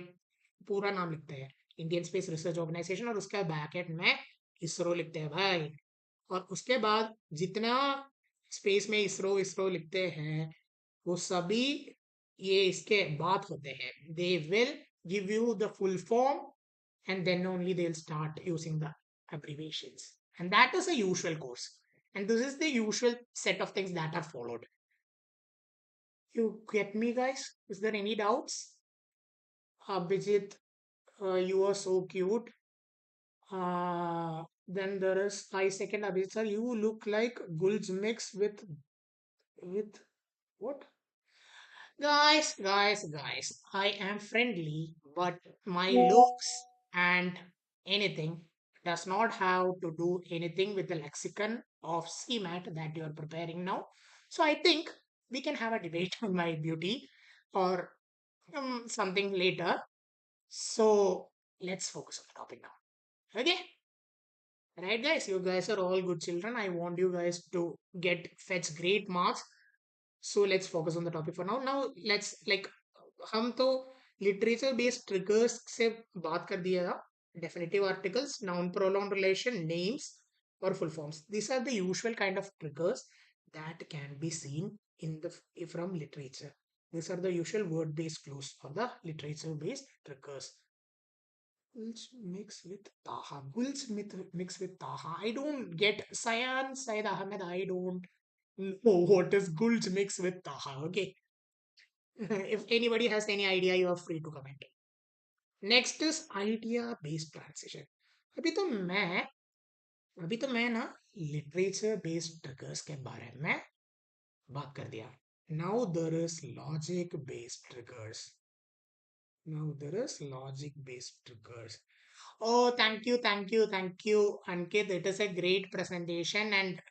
पूरा नाम लिखते हैं इंडियन स्पेस रिसर्च ऑर्गेनाइजेशन, और उसका बैकेट में इसरो लिखते हैं भाई. और उसके बाद जितना स्पेस में इसरो इसरो लिखते हैं वो सभी ये इसके बाद होते हैं. They will give you the full form and then only they'll start using the abbreviations. And that is a usual course. And this is the usual set of things that are followed. You get me, guys? Is there any doubts? Abhijit, you are so cute. Then there is 5 second Abhijit sir. You look like Gul's mix with what? Guys, I am friendly, but my looks and anything does not have to do anything with the lexicon of CMAT that you are preparing now. So I think we can have a debate on my beauty or something later. So let's focus on the topic now. Okay? Right, guys? You guys are all good children. I want you guys to fetch great marks. So let's focus on the topic for now. Now let's like हम तो literature based triggers से बात कर दिया था. Definitive articles, noun pronoun relation, names और full forms. These are the usual kind of triggers that can be seen in the from literature. These are the usual word based clues or the literature based triggers. Gul's mix with Taha. Gul's mix with Taha. I don't get Sayan Said Ahmed. I don't know what is Gul's mix with Taha. Okay. If anybody has any idea, you are free to comment. Next is idea based transition. अभी तो मैं अभी तो मैं ना literature based triggers के बारे में बात कर दिया. Now there is logic based triggers. Oh, thank you, Ankit. It is a great presentation, and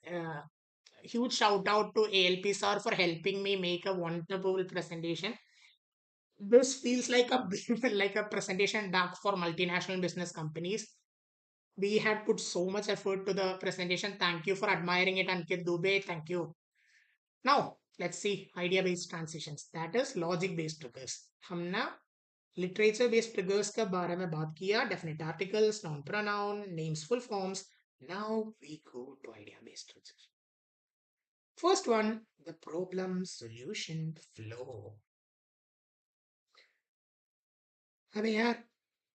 huge shout out to ALP sir for helping me make a wonderful presentation. This feels like a like a presentation deck for multinational business companies. We had put so much effort to the presentation. Thank you for admiring it, Ankit Dubey. Thank you. Now let's see idea based transitions, that is logic based triggers. हमने literature based triggers के बारे में बात किया. Definite articles, noun pronoun, names, full forms. Now we go to idea based triggers. First one, the problem solution flow. अबे यार,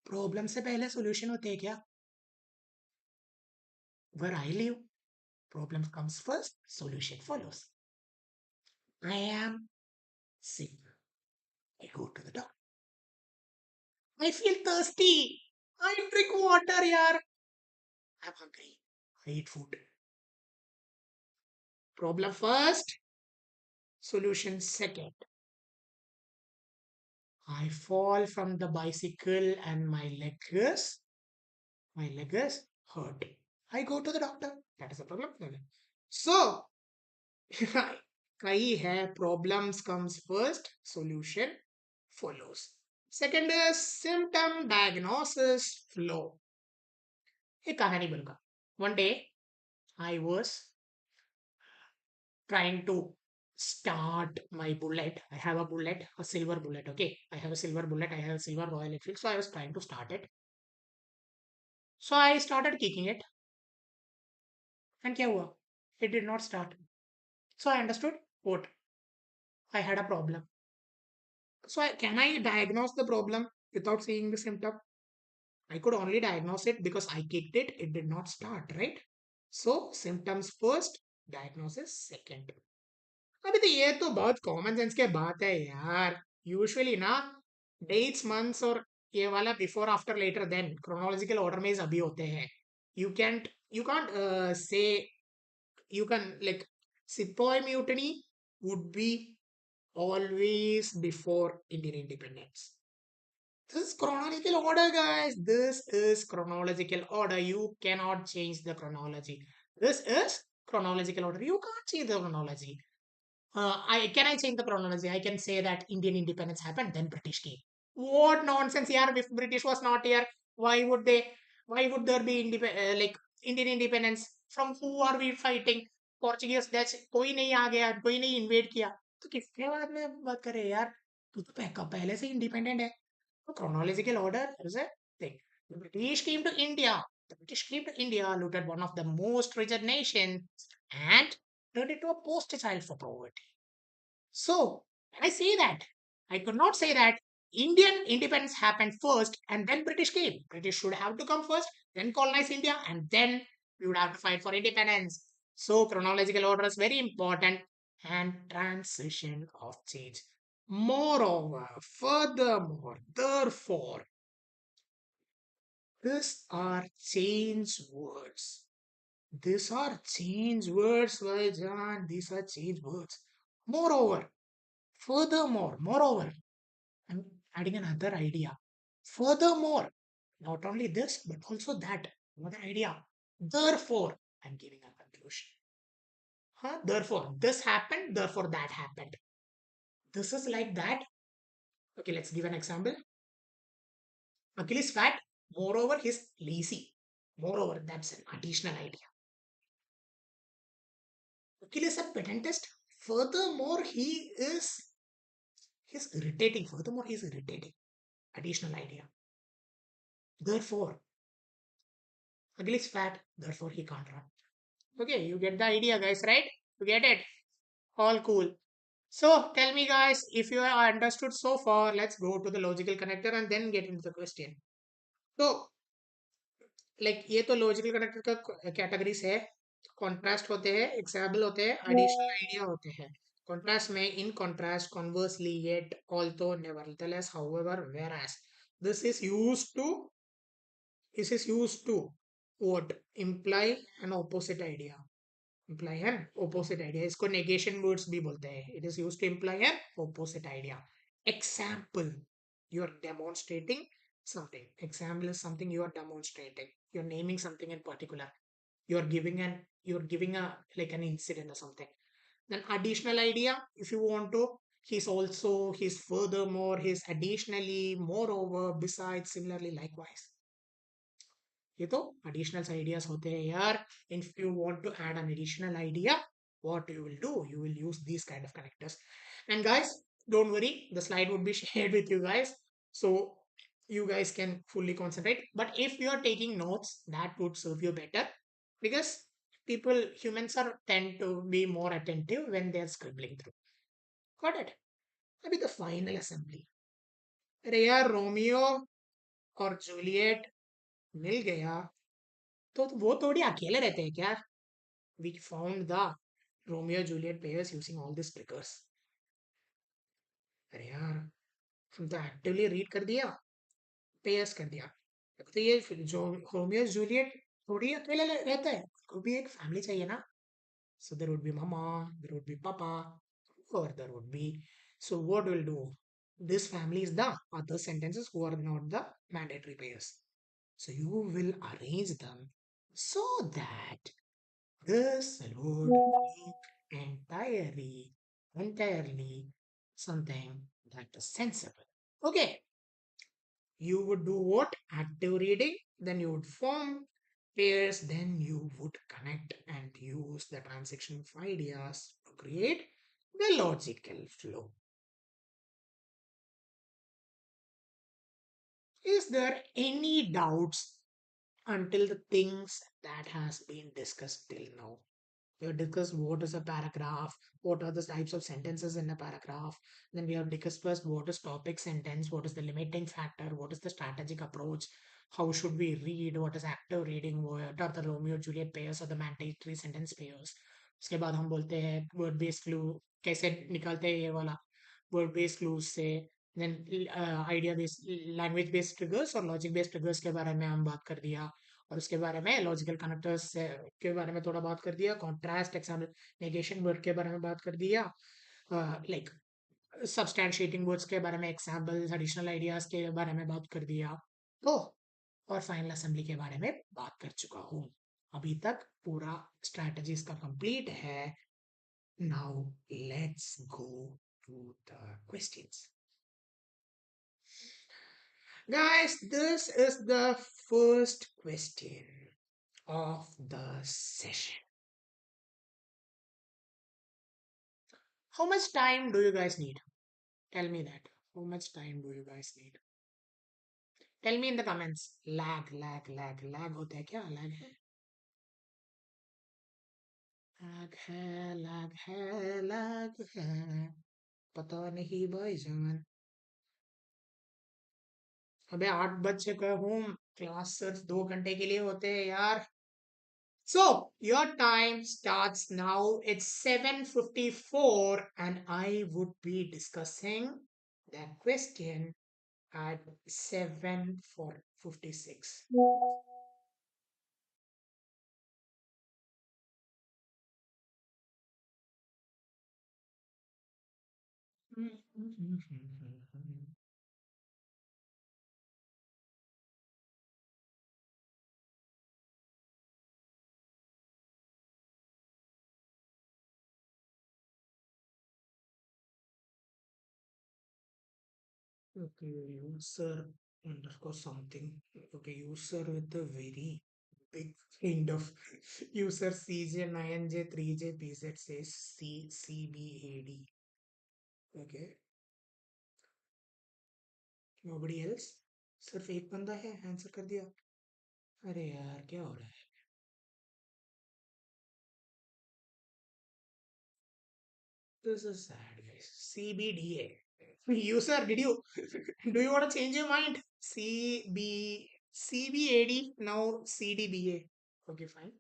problem से पहले सॉल्यूशन होते हैं क्या? Where I live, problem comes first, solution follows. I am sick. I go to the doctor. I feel thirsty. I drink water, yaar. I'm hungry. I eat food. Problem first, solution second. I fall from the bicycle and my legs hurt. I go to the doctor. That is the problem. So, कई है, problems comes first, solution follows. Second is symptom diagnosis flow. एक कहानी बनूंगा. One day I was trying to start my bullet. I have a bullet, a silver bullet. Okay, I have a silver bullet. I have a silver Royal Enfield. So I was trying to start it. So I started kicking it, and क्या हुआ? It did not start. So I understood what I had a problem. So can I diagnose the problem without seeing the symptom? I could only diagnose it because I kicked it. It did not start, right? So symptoms first, diagnosis second. अभी तो ये तो बहुत common sense के बात है यार. Usually ना डेट्स मंथ्स और ये वाला before after later then chronological order में अभी होते हैं. You can't say you can like Sepoy mutiny would be always before Indian independence. This is chronological order, guys. This is chronological order. You cannot change the chronology. This is chronological order. You can't change the chronology. I change the chronology? I can say that Indian independence happened, then British came. What nonsense here! If British was not here, why would they? Why would there be like Indian independence? From who are we fighting? Portuguese, Dutch, कोई नहीं आ गया, कोई नहीं invade किया, तो किसके बाद में बात करें यार? तू तो पहले से इंडिपेंडेंट है. So chronological order is a thing. The British came to India. The British came to India, looted one of the most richer nations, and turned it into a poster child for poverty. So, when I say that, I could not say that Indian independence happened first and then British came. British should have to come first, then colonize India, and then we would have to fight for independence. So, chronological order is very important and transition of change. Moreover, furthermore, therefore, these are change words. These are change words, Vajan. These are change words. Moreover, furthermore, moreover, I'm adding another idea. Furthermore, not only this, but also that. Another idea. Therefore, I'm giving a conclusion. Huh? Therefore, this happened, therefore, that happened. This is like that. Okay, let's give an example. Achilles fat, moreover, he's lazy. Moreover, that's an additional idea. Achilles a pedantist. Furthermore, he's irritating. Furthermore, he's irritating. Additional idea. Therefore, Achilles fat, therefore he can't run. Okay, you get the idea, guys, right? You get it? All cool. So tell me, guys, if you have understood so far, let's go to the logical connector and then get into the question. So, like ये तो logical connector का categories है. Contrast होते हैं, example होते हैं, additional idea होते हैं. कॉन्ट्रास्ट में in contrast, conversely, yet, although, nevertheless, however, whereas. This is used to this is used to what? Imply an opposite idea. Imply an opposite idea. इसको negation words भी बोलते हैं. It is used to imply an opposite idea. Example, you are demonstrating something. Example is something you are demonstrating. You're naming something in particular. You're giving a like an incident or something. Then additional idea, if you want to, he's also, he's furthermore, he's additionally, moreover, besides, similarly, likewise. ये तो additional ideas होते हैं यार. If you want to add an additional idea, what you will do? You will use these kind of connectors. And guys, don't worry, the slide would be shared with you guys, so you guys can fully concentrate. But if you are taking notes, that would serve you better, because humans are tend to be more attentive when they are scribbling through. Got it? Maybe the final assembly. अरे यार, Romeo और Juliet मिल गया तो वो थोड़ी अकेले रहते हैं क्या? We found the Romeo Juliet pairs using all these triggers. अरे यार, हम तो एक्टिवली रीड कर दिया, पेयर्स कर दिया. तो ये जो रोमियो जूलियट थोड़ी अकेले रहता है, को भी एक फैमिली चाहिए ना. So there would be mama, there would be papa, or there would be. So what we'll do? This family is the other sentences who are not the mandatory pairs. So you will arrange them so that this would look entirely something that is sensible. Okay, you would do what? Active reading, then you would form pairs, then you would connect and use the transaction of ideas to create the logical flow. Is there any doubts until the things that has been discussed till now? We have discussed what is a paragraph, what are the types of sentences in a paragraph. Then we have discussed what is topic sentence, what is the limiting factor, what is the strategic approach, how should we read, what is active reading, what are the Romeo Juliet pairs or the mandatory sentence pairs. उसके बाद हम बोलते हैं word based clue कैसे निकालते हैं ये वाला word based clues से then idea based language based triggers और logic based triggers के बारे में हम बात कर दिया और उसके बारे में लॉजिकल कनेक्टर्स के बारे में थोड़ा बात कर दिया कॉन्ट्रास्ट एग्जाम्पल नेगेशन वर्ड के बारे में बात कर दिया लाइक सब्सटैंशिएटिंग वर्ड्स के बारे में एग्जाम्पल्स एडिशनल आइडियाज के बारे में बात कर दिया तो और फाइनल असेंबली के बारे में बात कर चुका हूँ अभी तक पूरा स्ट्रैटेजीज का कंप्लीट है now let's go to the questions guys this is the first question of the session. How much time do you guys need? Tell me that. How much time do you guys need? Tell me in the comments. Lag होता है क्या? Lag है? Lag है. पता नहीं भाई जान. अबे 8 बज चुका हूँ. क्लास सिर्फ 2 घंटे के लिए होते हैं यार. So your time starts now. It's 7:54 and I would be discussing that question at 7:56. Okay, user underscore something. Okay, user with a very big kind of user CJ9J3JPZ says CBAD. Okay, nobody else? सिर्फ एक बंदा है answer कर दिया. अरे यार क्या हो रहा है? This is sad, guys. CBDA. User, did you do you want to change your mind? CBAD now CDBA. Okay, fine.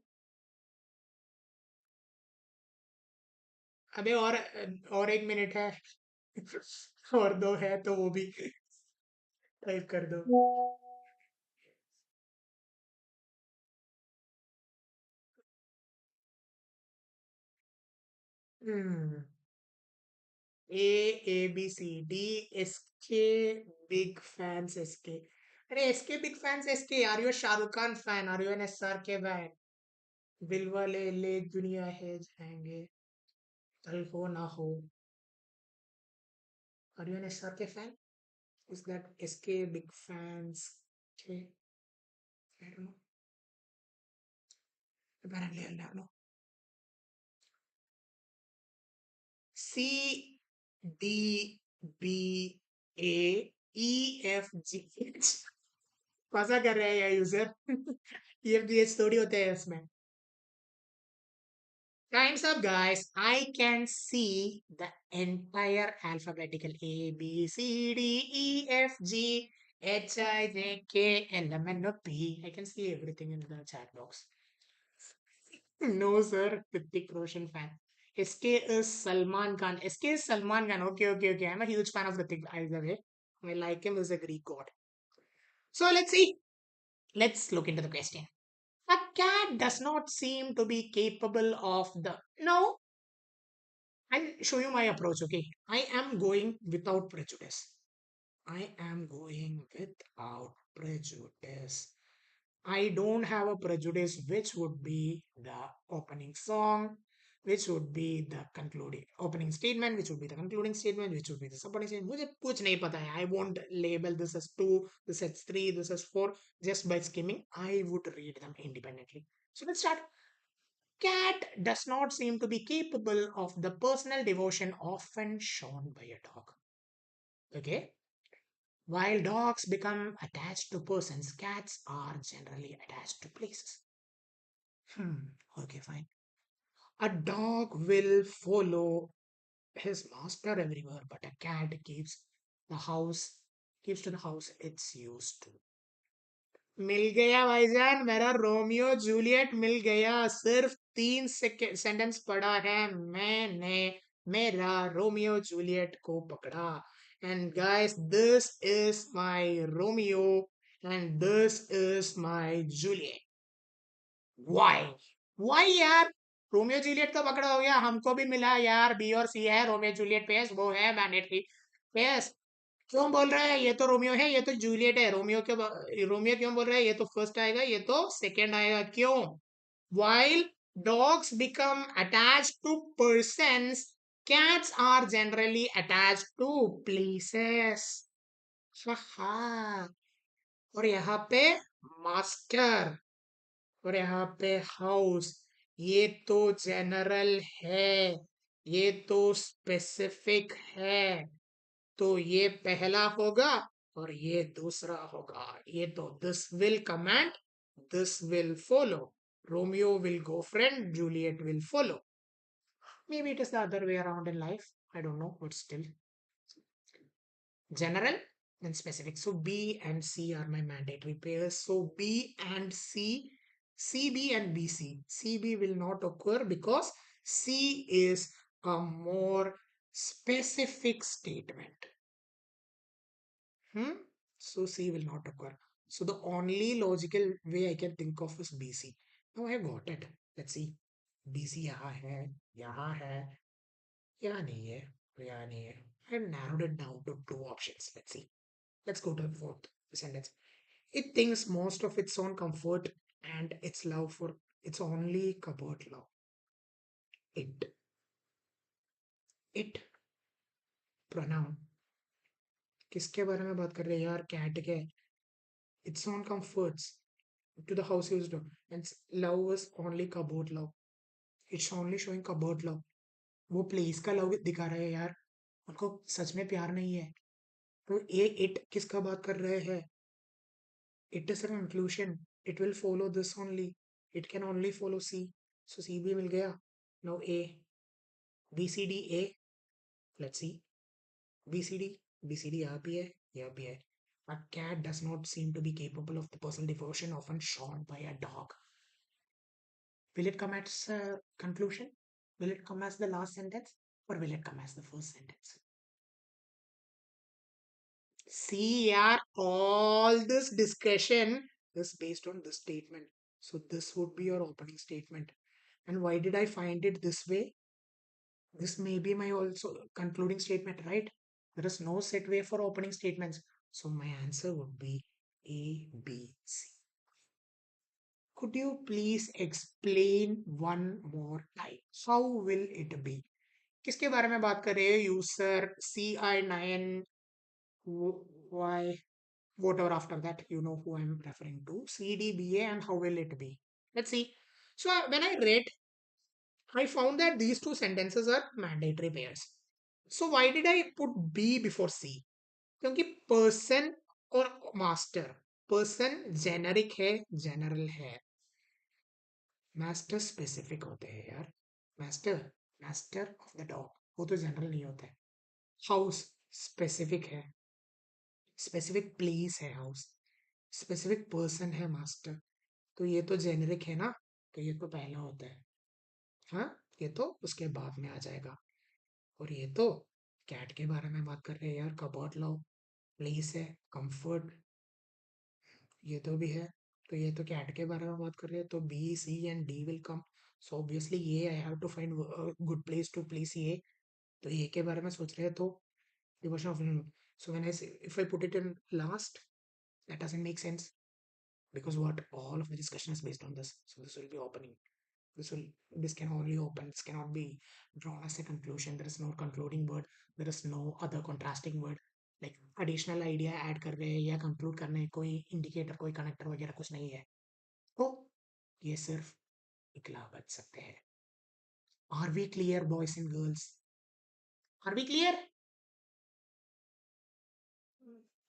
अबे और 1 मिनट है और 2 है तो वो भी टाइप कर दो. Hmm. A B C D big fans SK. अरे SK big fans SK. Are you a Shahrukh Khan fan? Are you an SRK fan? दिल वाले ले दुनिया है जाएंगे कल हो ना हो. Are you an SRK fan? Is that SK big fans? Okay, I don't know. Apparently, I'll never know. C D B A E F G H. कौन कर रहे हैं ये यूजर? EFGH थोड़ी होते हैं इसमें. Time's up, guys. I can see the entire alphabetical A B C D E F G H I J K L M N O P. I can see everything in the chat box. No, sir. Hrithik Roshan fan. SK is Salman Khan. SK is Salman Khan. Okay. I'm a huge fan of Hrithik, either way. I like him as a Greek god. So let's see. Let's look into the question. A cat does not seem to be capable of the. No, I'll show you my approach, okay? I am going without prejudice. I am going without prejudice. I don't have a prejudice which would be the opening song, which would be the concluding opening statement, which would be the concluding statement, which would be the supporting statement. मुझे कुछ नहीं पता है. I won't label this as 2, this as 3, this as 4. Just by skimming, I would read them independently. So let's start. Cat does not seem to be capable of the personal devotion often shown by a dog. Okay? While dogs become attached to persons, cats are generally attached to places. Okay, fine. A dog will follow his master everywhere, but a cat the house, keeps to the house it's used to. मिल गया भाईजान मेरा Romeo Juliet मिल गया सिर्फ 3 sentence पढ़ा है मैंने मेरा Romeo Juliet को पकड़ा and guys this is my Romeo and this is my Juliet why why यार रोमियो जूलियट तो पकड़ा हो गया हमको भी मिला यार बी और सी है रोमियो जूलियट पेस वो है मैंडेटरी पेस क्यों बोल रहा है ये तो रोमियो है ये तो जूलियट है रोमियो क्यों बोल रहा है ये तो फर्स्ट आएगा ये तो सेकंड आएगा क्यों while dogs become attached to persons cats are generally attached to places हाँ और यहाँ पे मास्टर और यहाँ पे हाउस ये तो जनरल है ये तो स्पेसिफिक है तो ये पहला होगा और ये दूसरा होगा ये तो this will command this will follow Romeo will go friend Juliet will follow maybe it is the other way around in life I don't know but still general and specific so b and c are my mandatory pairs so b and c cb and bc cb will not occur because c is a more specific statement. Hmm? So C will not occur. So the only logical way I can think of is BC. Now I have got it. Let's see. BC यहाँ है, यहाँ नहीं है, यहाँ नहीं है. I have narrowed it down to 2 options. Let's see. Let's go to the fourth sentence. It thinks most of its own comfort and its love for its only cupboard love. It. It. Pronoun. किसके बारे में बात कर रहे हैं यार cat के its own comforts to the house used and love is only cupboard love it's only showing cupboard love वो प्लेस का लव दिखा रहे हैं यार उनको सच में प्यार नहीं है तो ये इट किसका बात कर रहे हैं it is an inclusion it will follow this only it can only follow C so C भी मिल गया now A B C D A let's see B C D यहाँ भी है यहाँ भी है A cat does not seem to be capable of the personal devotion often shown by a dog. Will it come as a conclusion? Will it come as the last sentence? Or will it come as the first sentence? See, yeah, all this discussion is based on this statement. So this would be your opening statement. And why did I find it this way? This may be my also concluding statement, right? There is no set way for opening statements. So my answer would be A, B, C. Could you please explain one more time? How will it be? किसके बारे में बात कर रहे हैं user CI9 Y whatever after that you know who I'm referring to CDBA and how will it be? Let's see. So when I read I found that these two sentences are mandatory pairs. So why did I put B before C? क्योंकि person और master person generic है general है master specific होते हैं यार master master of the dog वो तो general नहीं होता है हाउस स्पेसिफिक है स्पेसिफिक प्लेस है हाउस स्पेसिफिक पर्सन है मास्टर तो ये तो जेनरिक है ना तो ये तो पहला होता है हाँ ये तो उसके बाद में आ जाएगा और ये तो कैट के बारे में बात कर रहे हैं यार कबर्ड लव प्लेस है कंफर्ट ये तो भी है तो ये तो कैट के बारे में बात कर रहे हैं तो B C and D will come so obviously ये I have to find good place to place ये तो ये के बारे में सोच रहे हैं तो devotion of so when I if I put it in last that doesn't make sense because what all of the discussion is based on this so this will be opening this will this can only open this cannot be drawn as a conclusion there is no concluding word there is no other contrasting word like additional idea add कर रहे हैं या conclude करने कोई indicator कोई connector वगैरह कुछ नहीं है तो ये सिर्फ निकला बच सकते हैं. Are we clear, boys and girls? Are we clear?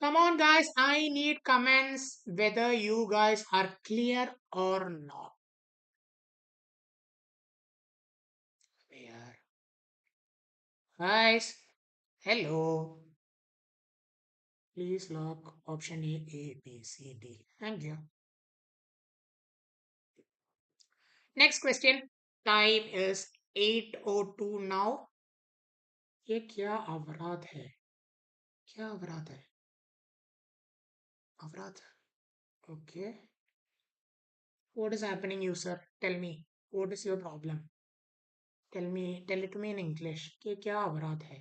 Come on, guys. I need comments whether you guys are clear or not. Clear. Guys, hello. Please lock option A, B, C, D. Thank you. Next question. Time is 8:02 now. ये क्या अवराध है? क्या अवराध है? अवराध. Okay. What is happening, you sir? Tell me. What is your problem? Tell me. Tell it to me in English. कि क्या अवराध है?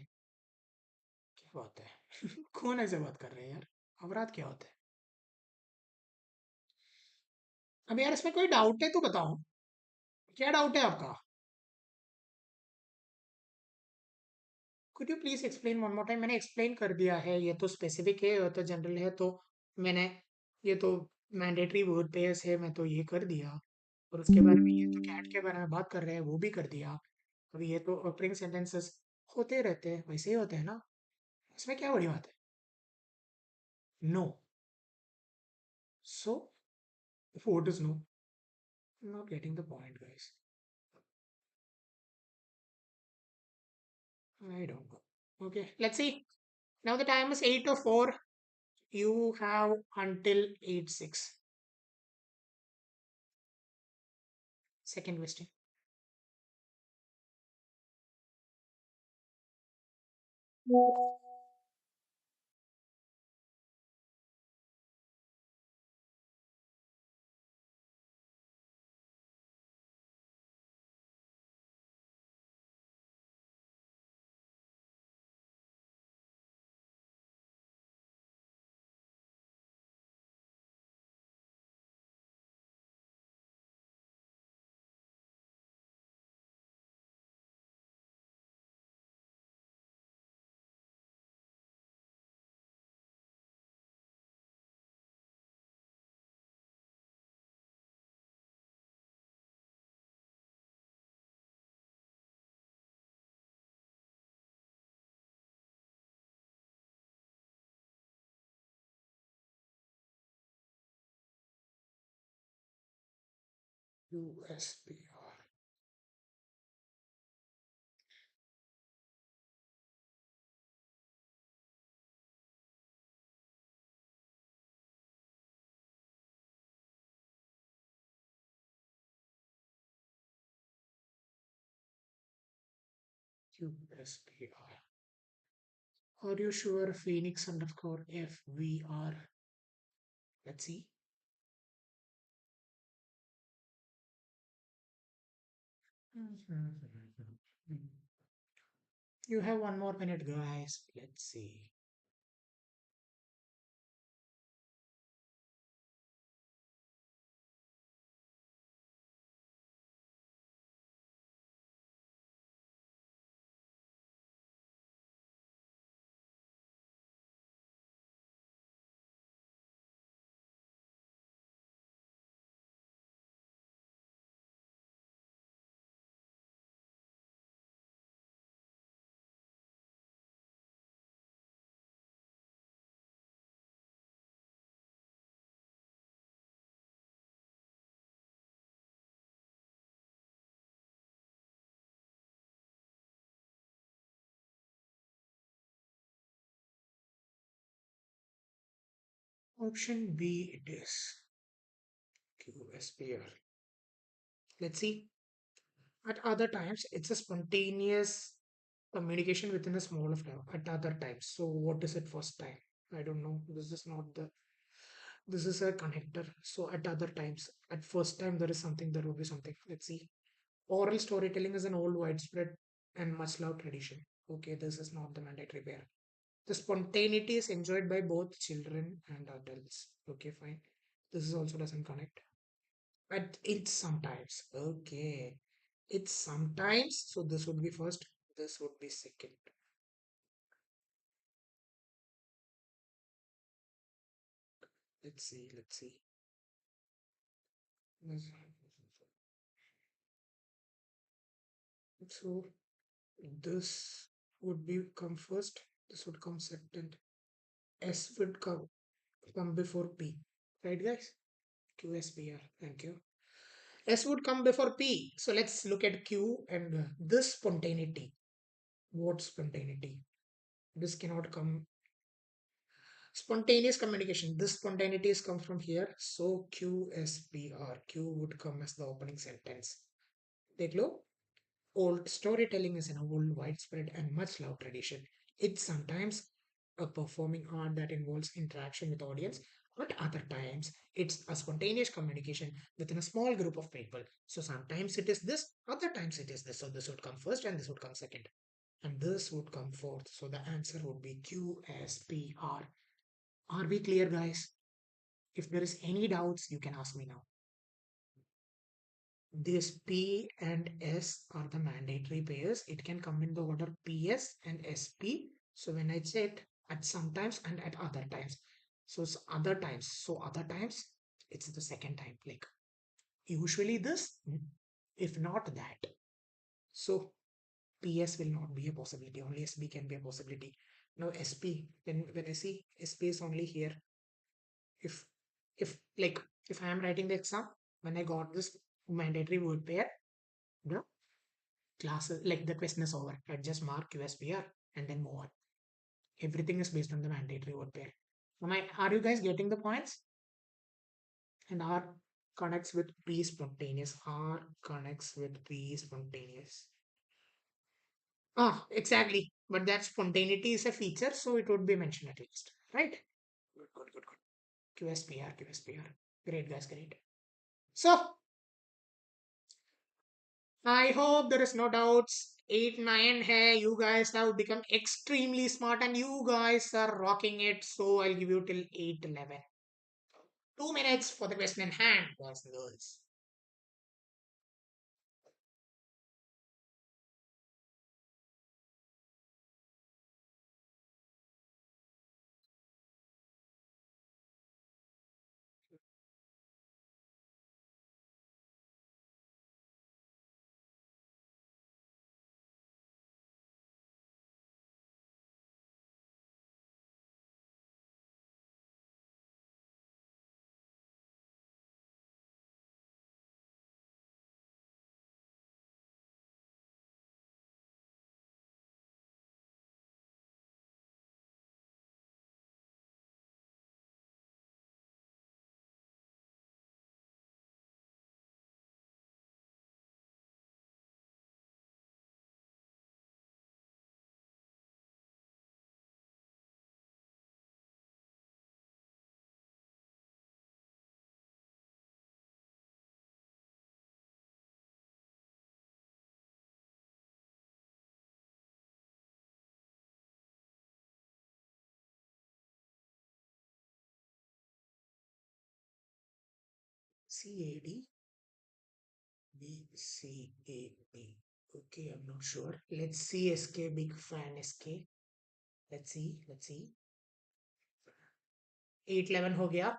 क्या बात है? कौन ऐसे बात कर रहे हैं यार? अवराध क्या होता है? अब यार इसमें कोई डाउट है तो बताओ. क्या डाउट है आपका? Could you please explain one more time. मैंने एक्सप्लेन कर दिया है. ये तो स्पेसिफिक है, ये तो जनरल है. तो मैंने ये तो मैंडेटरी वर्ड पेयर्स है, मैं तो ये कर दिया. और उसके बारे में ये तो कैट के बारे में बात कर रहे हैं, वो भी कर दिया. अभी ये तो ओपनिंग सेंटेंसेस होते रहते हैं, वैसे ही होते हैं ना. इसमें क्या बड़ी बात है? No. So what is no? Not getting the point guys. I don't know. Okay, let's see. Now the time is 8:04. You have until 8:06. Second question. USPR. USPR. Are you sure Phoenix underscore FVR? Let's see. You have 1 more minute, guys. Let's see. Option B it is. QSPR. Let's see. At other times, it's a spontaneous communication within a small of time. At other times. So what is it first time? I don't know. This is not the. This is a connector. So at other times, at first time there is something. There will be something. Let's see. Oral storytelling is an old, widespread, and much loved tradition. Okay, this is not the mandatory pair. The spontaneity is enjoyed by both children and adults. Okay, fine. This is also doesn't connect. But it's sometimes. Okay. It's sometimes. So this would be first. This would be second. Let's see. Let's see. This- So this would be come first. This would come second. S would come before P. Right, guys? QSPR. Thank you. S would come before P. So let's look at Q and this spontaneity. What spontaneity? This cannot come. Spontaneous communication. This spontaneity is come from here. So QSPR. Q would come as the opening sentence. Take look. Old storytelling is an old, widespread, and much loved tradition. It's sometimes a performing art that involves interaction with audience, but other times it's a spontaneous communication within a small group of people. So sometimes it is this, other times it is this. So this would come first and this would come second. And this would come fourth. So the answer would be QSPR. Are we clear, guys? If there is any doubts, you can ask me now. This P and S are the mandatory pairs. It can come in the order PS and SP. So when I said at sometimes and at other times. So it's other times. So other times, it's the second time. Like usually this, if not that. So PS will not be a possibility. Only SB can be a possibility. Now SP, when I see SP is only here. If if like if I am writing the exam, when I got this mandatory word pair, the classes like the question is over. I just mark USPR and then move on. Everything is based on the mandatory word pair. Are you guys getting the points? And R connects with P spontaneous. R connects with P spontaneous. Ah, exactly. But that spontaneity is a feature, so it would be mentioned at least. Right? Good, good, good, good. QSPR, QSPR. Great, guys, great. So I hope there is no doubts. 8, 9 hai. You guys have become extremely smart and you guys are rocking it. So I'll give you till 8, 11. 2 minutes for the question in hand, boys and girls. CAD, BCAD. Okay, I'm not sure. Let's see SK, big fan SK. Let's see, let's see. 8, 11 हो गया.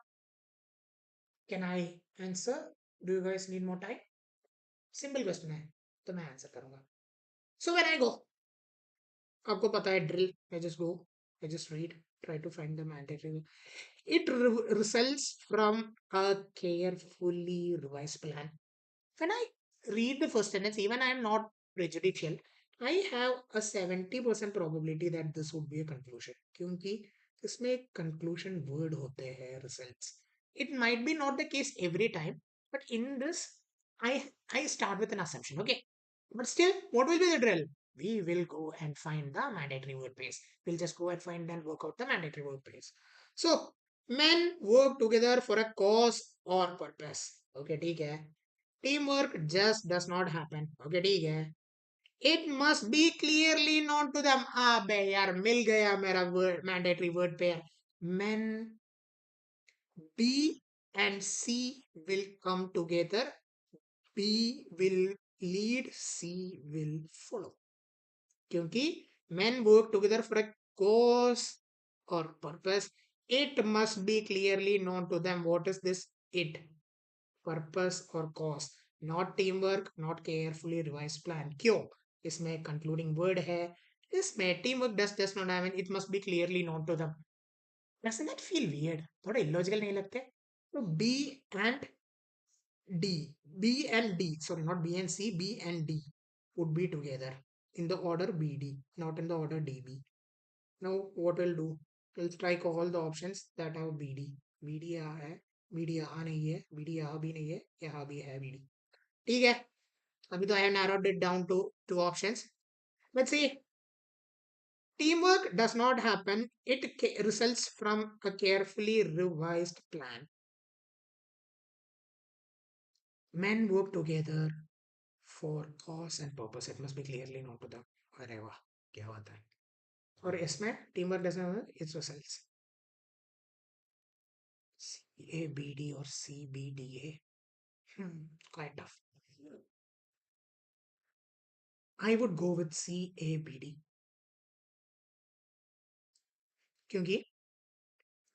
Can I answer? Do you guys need more time? Simple question है, तो मैं answer करूंगा. So when I go, आपको पता है drill. I just go, I just read, try to find the mandatory. It results from a carefully revised plan. When I read the first sentence, even I am not prejudicial, I have a 70% probability that this would be a conclusion. क्योंकि इसमें एक conclusion word होते हैं results. It might be not the case every time, but in this, I start with an assumption. Okay, but still, what will be the drill? We will go and find the mandatory word pace. We'll just go and find and work out the mandatory word pace. So men work together for a cause or purpose. Okay, ठीक है. Teamwork just does not happen. Okay, ठीक है. It must be clearly known to them. अबे यार मिल गया मेरा word mandatory word pair. Men B and C will come together. B will lead, C will follow. क्योंकि men work together for a cause or purpose. It must be clearly known to them. What is this? It. Purpose or cause. Not teamwork, not carefully revised plan. क्यों? इसमें concluding word है, इसमें team work does not have, it must be clearly known to them. Doesn't that feel weird? थोड़ा illogical नहीं लगते? तो and B and D, sorry, not B and C, B and D would be together in the order BD, not in the order DB. Now, what we'll do, we'll strike all the options that have BD. BD यहाँ है, BD यहाँ नहीं है, BD यहाँ भी नहीं है, यहाँ भी है BD. ठीक है, अभी तो I have narrowed it down to two options. Let's see. Teamwork does not happen. It results from a carefully revised plan. Men work together for cause and purpose. It must be clearly known to them. अरे वाह, क्या बात है. और इसमें team work doesn't it's results. CABD और CBDA, quite tough. I would go with CABD. क्योंकि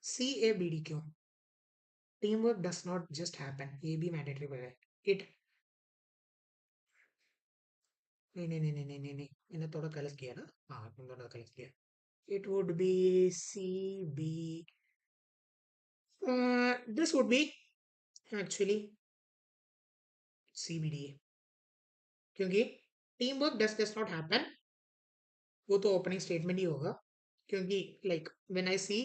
CABD क्यों? Team work does not just happen, ये भी मैंडेटरी है. इट नहीं नहीं नहीं नहीं नहीं नहीं नहीं, मैंने थोड़ा गलत किया ना. हाँ, तुम थोड़ा गलत किया. It would be CB. This would be actually CBDA. क्योंकि team work does not happen, वो तो ओपनिंग स्टेटमेंट ही होगा. क्योंकि like when I see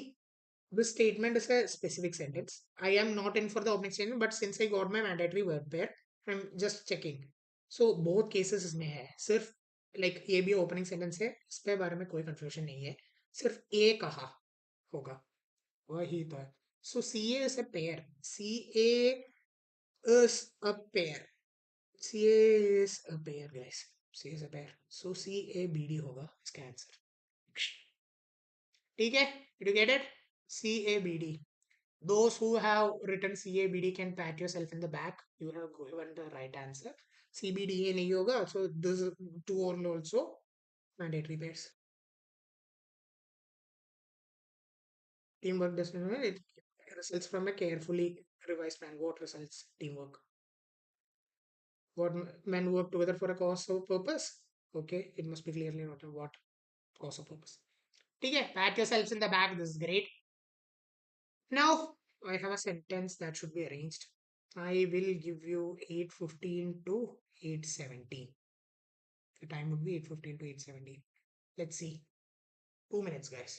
this statement is a specific sentence, I am not in for the opening statement, but since I got my mandatory verb pair, I am just checking. So both cases इसमें है. सिर्फ like ये भी opening sentence है, इस पे बारे में कोई कंफ्यूजन नहीं है. सिर्फ ए कहा होगा, वही तो है. So C is a pair. C A is a pair. CA is a pair, guys. C is a pair. So CABD होगा इसका आंसर. ठीक है? Did you get it? CABD. Those who have written CABD can pat yourself in the back. You have given the right answer. CBDA नहीं होगा. So this two are also mandatory pairs. Teamwork doesn't mean it results from a carefully revised plan. What results? Teamwork. What men work together for a cause or purpose? Okay, it must be clearly noted what cause or purpose. Okay, pat yourselves in the back. This is great. Now, I have a sentence that should be arranged. I will give you 8:15 to 8:17. The time would be 8:15 to 8:17. Let's see. 2 minutes, guys.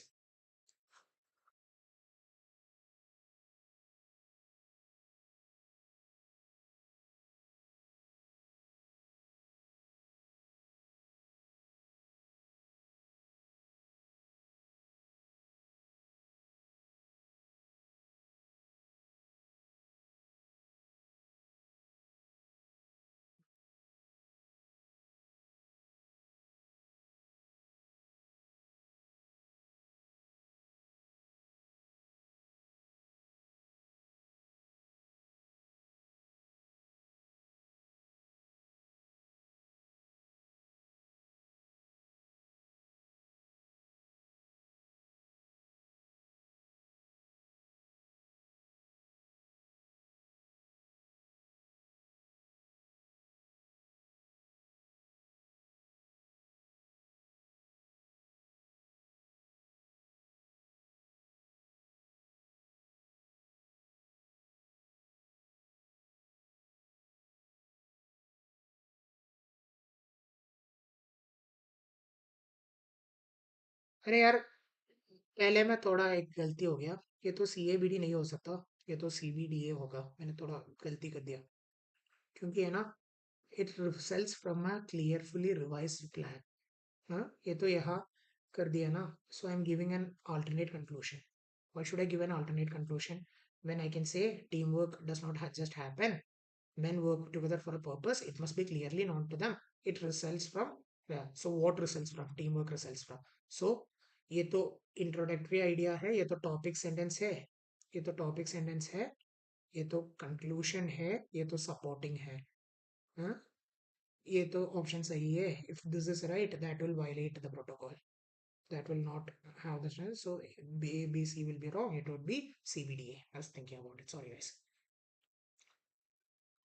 अरे यार, पहले मैं थोड़ा एक गलती हो गया. ये तो CABD नहीं हो सकता. ये तो CBDA होगा. मैंने थोड़ा गलती कर दिया. क्योंकि है ना, it results from a clearly revised plan. हाँ, ये तो यहाँ कर दिया ना. So I'm giving an alternate conclusion. Why should I give an alternate conclusion when I can say teamwork does not just happen? Men work together for a purpose. It must be clearly known to them. It results from, yeah. So what results from? Teamwork results from. So ये तो introductory idea है. ये तो topic sentence है. ये तो topic sentence है. ये तो conclusion है. ये तो supporting है. हाँ, ये तो ऑप्शन सही है. If this is right, that will violate the protocol. That will not have the strength. So A, B, C will be wrong. It would be CBDA. I was thinking about it. Sorry, guys.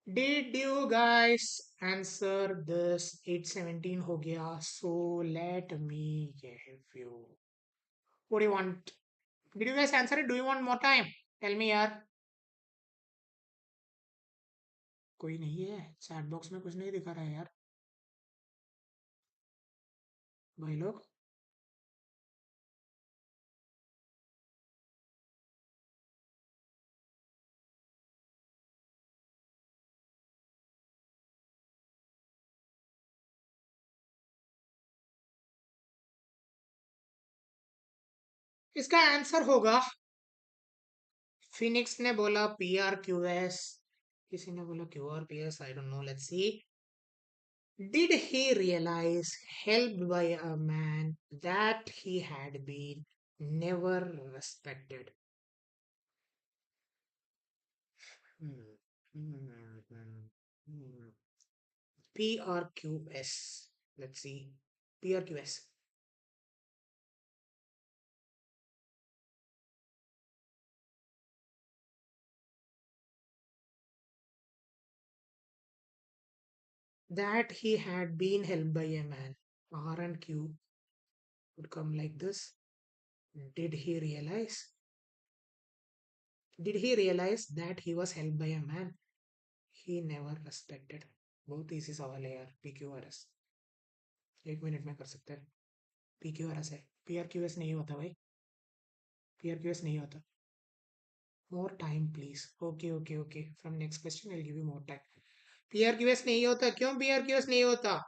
Did you guys answer this? 817 हो गया. So let me give you. What do you want? Did you guys answer it? Do you want more time? Tell me यार. कोई नहीं है. Chat box में कुछ नहीं दिखा रहा है यार. भाई लोग. इसका आंसर होगा. फिनिक्स ने बोला PRQS. किसी ने बोला QRPS. I don't know. Let's see. Did he realize, helped by a man that he had been never respected? Hmm, hmm, hmm, hmm. PRQS. Let's see. PRQS. That he had been helped by a man. R and Q would come like this. Did he realize? Did he realize that he was helped by a man he never respected? बहुत easy सवाल है यार. PQRS. 1 minute में कर सकते हैं. PQRS है. PRQS नहीं होता भाई. PRQS नहीं होता. More time please. Okay. From next question I'll give you more time. PRQS नहीं होता. क्यों PRQS नहीं होता?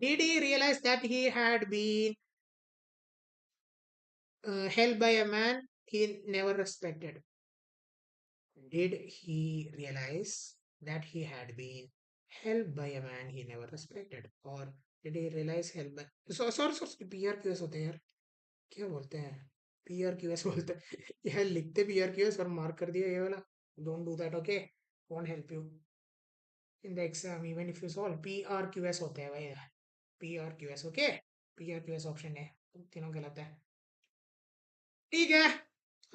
Did he realize that he had been held by a man he never respected? Did he realize that he had been held by a man he never respected? Or did he realize held by... sorry, PRQS होते हैं यार. क्या बोलते हैं? PRQS बोलते हैं. यार लिखते PRQS और मार्क कर दिया ये वाला. Don't do that, okay? Won't help you in the exam even if you solve. PRQS होते हैं भाई. PRQS, okay? PRQS ऑप्शन है. तीनों गलत है. ठीक है.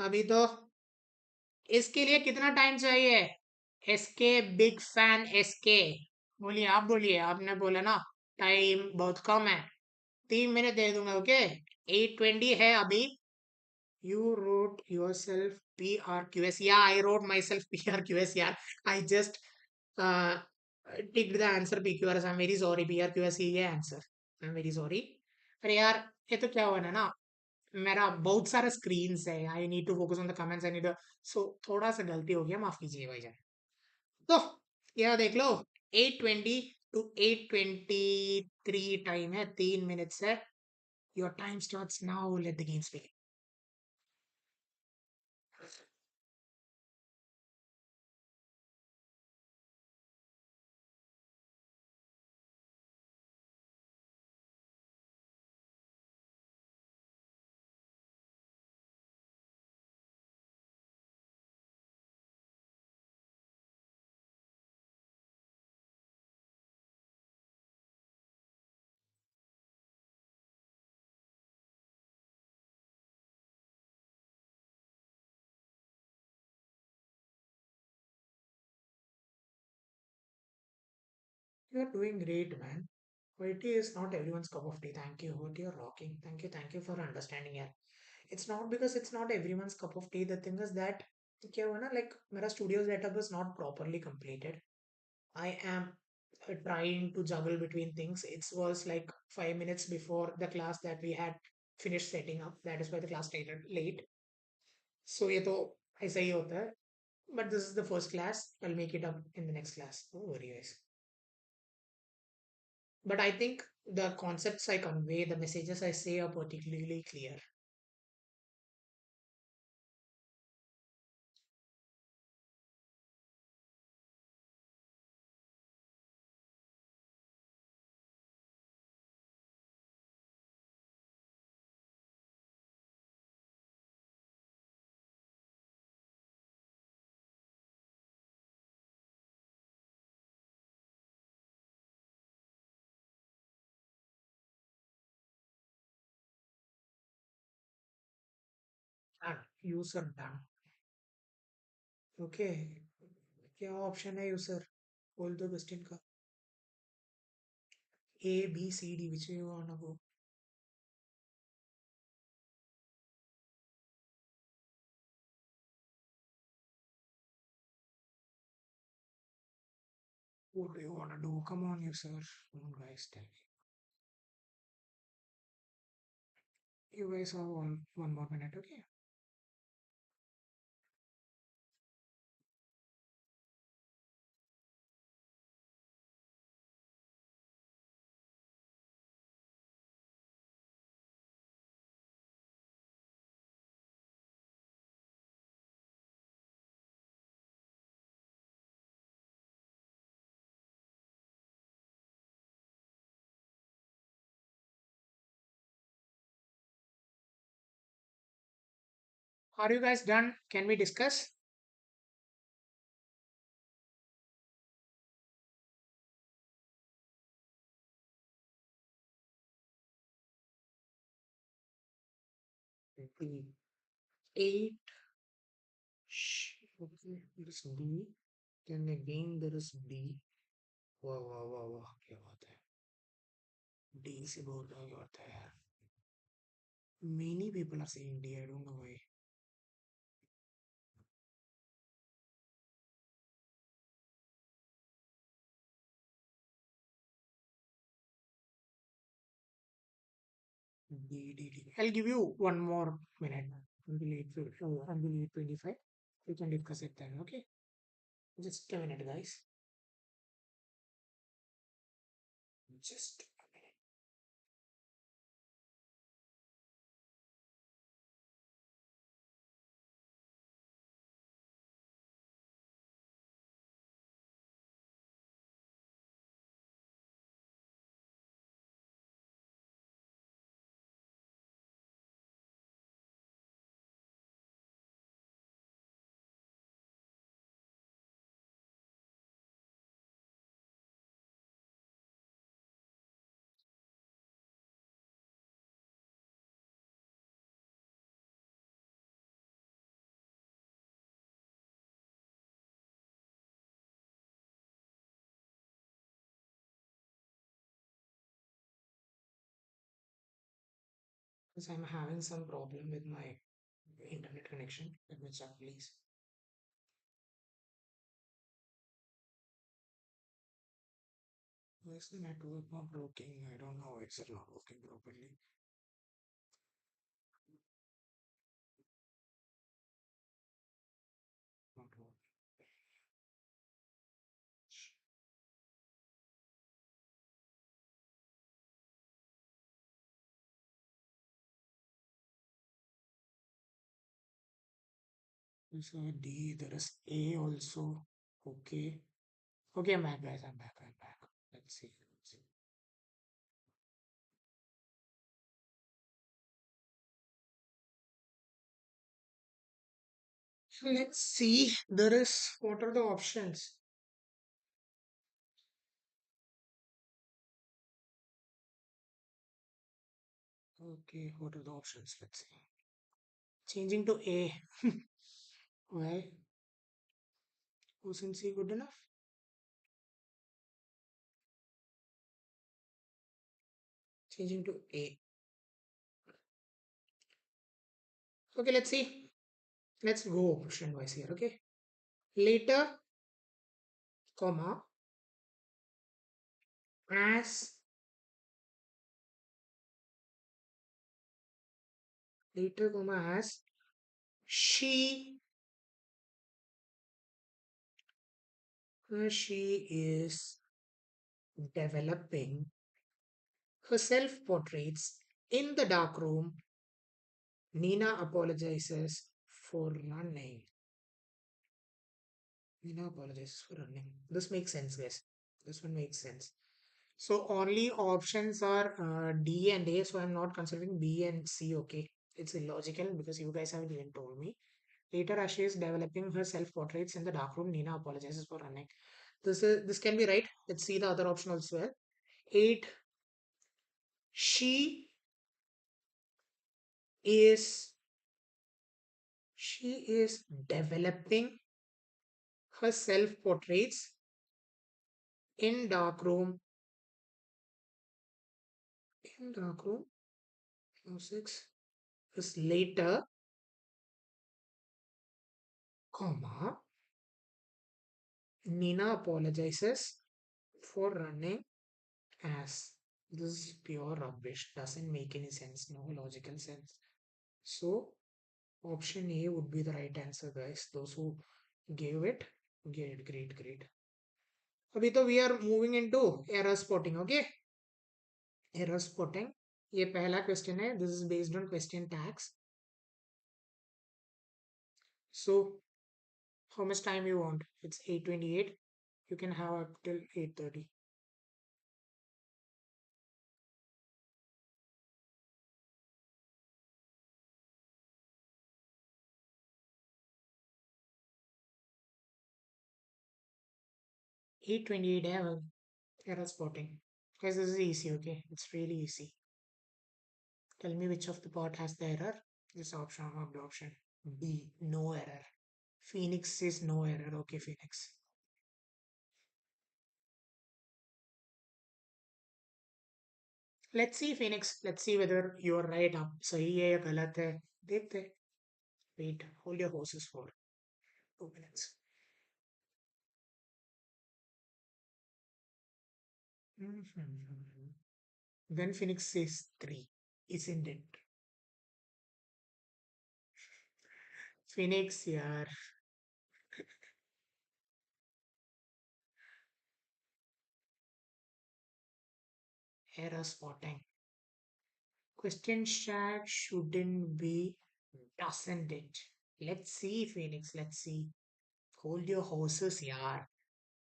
अभी तो इसके लिए कितना टाइम चाहिए? SK big fan SK. बोलिए, आप बोलिए. आपने बोला ना टाइम बहुत कम है. 3 मिनट दे दूंगा. ओके. 8:20 है अभी. You wrote yourself PRQS. Yeah, I wrote myself PRQS. Yeah, I just uh, ticked the answer PQRS. I'm very sorry. PRQS ही है आंसर. I'm very sorry. अरे यार, ये तो क्या हुआ ना. मेरा बहुत सारा स्क्रीन्स है. I need to focus on the comments. I need so थोड़ा सा गलती हो गया. माफ कीजिए भाईजान. तो यह देख लो. 8:20 to 8:23 टाइम है. 3 मिनट है. Your time starts now. Let the games begin. You're doing great, man. OIT is not everyone's cup of tea. Thank you. What you're rocking. Thank you for understanding. Yeah. It's not because it's not everyone's cup of tea. The thing is that क्या हुआ ना, like मेरा studio setup is not properly completed. I am trying to juggle between things. It was like 5 minutes before the class that we had finished setting up. That is why the class started late. So ये तो ऐसा ही होता है. But this is the first class. I'll make it up in the next class. Don't worry, guys. But I think the concepts I convey, the messages I say are particularly clear. And user done. Okay. क्या option है user? बोल दो question का. A, B, C, D. Which way you wanna go? What do you wanna do? Come on, you sir. Come on, guys, tell me. You guys have one more minute, okay? Are you guys done? Can we discuss? B. 8. Okay, there is B. Then again there is D. वाह वाह वाह वाह क्या बात है. D से बोल रहा क्या होता है यार. Many people are saying D. I don't know why. D, D, D. I'll give you one more minute until 8:25. We can discuss it then, okay? Just a minute, guys. Just a minute. Because I'm having some problem with my internet connection. Let me check, please. Why is the network not working? I don't know. It's not working properly. Not working. So D, there is A also. Okay. Okay, I'm back, guys. I'm back. I'm back. Let's see. Let's see. Let's see. There is. What are the options? Okay, what are the options? Let's see. Changing to A. Why? Wasn't C good enough? Changing to A. Okay, let's see. Let's go option wise here. Okay. Later, comma, as later, comma, as she she is developing her self portraits in the dark room. Nina apologizes for running. Nina apologizes for running. This makes sense, guys. This one makes sense. So only options are D and A. So I'm not considering B and C. Okay, it's illogical because you guys haven't even told me. Later, as she is developing her self-portraits in the darkroom, Nina apologizes for running. This can be right. Let's see the other option as well. 8. She is she is developing her self-portraits In dark room, in dark room, no 6 is later, comma, Nina apologizes for running as this is pure rubbish, doesn't make any sense, no logical sense. So option A would be the right answer, guys. Those who gave it, great, great, great. अभी तो we are moving into error spotting, okay? Error spotting. ये पहला question है. This is based on question tags. So how much time you want? It's 8:28. You can have up till 8:30. 8:28 error spotting. Guys, this is easy, okay? It's really easy. Tell me which of the part has the error. This option or the option. B, no error. Phoenix says no error. Okay, Phoenix. Let's see, Phoenix. Let's see whether you're right. आप सही है या गलत है. देखते हैं. Wait, hold your horses for 2 minutes. Then Phoenix says 3. Isn't it? Phoenix, यार. Error spotting. Question tag shouldn't be, doesn't it? Let's see, Phoenix. Let's see. Hold your horses, यार.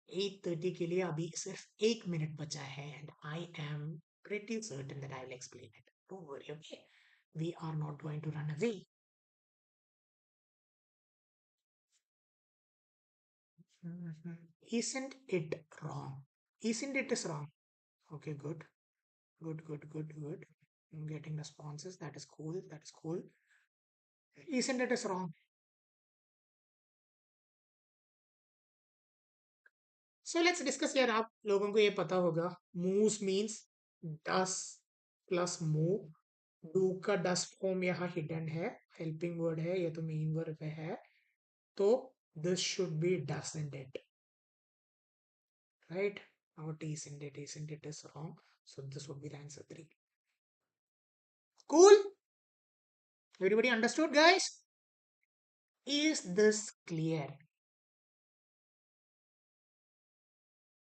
8:30 के लिए अभी सिर्फ 1 minute बचा है and I am pretty certain that I will explain it. Don't worry, okay? We are not going to run away. Isn't it wrong? Isn't it is wrong? Okay, good. Good, good, good, good. I'm getting responses. That is cool. That is cool. Isn't it is wrong? So let's discuss here. आप लोगों को ये पता होगा. Moves means does plus move. Do का does form यहाँ hidden है. Helping word है. ये तो main word पे है. तो this should be doesn't it. Right? Not isn't it. Isn't it is wrong. So this would be the answer 3. Cool? Everybody understood, guys? Is this clear?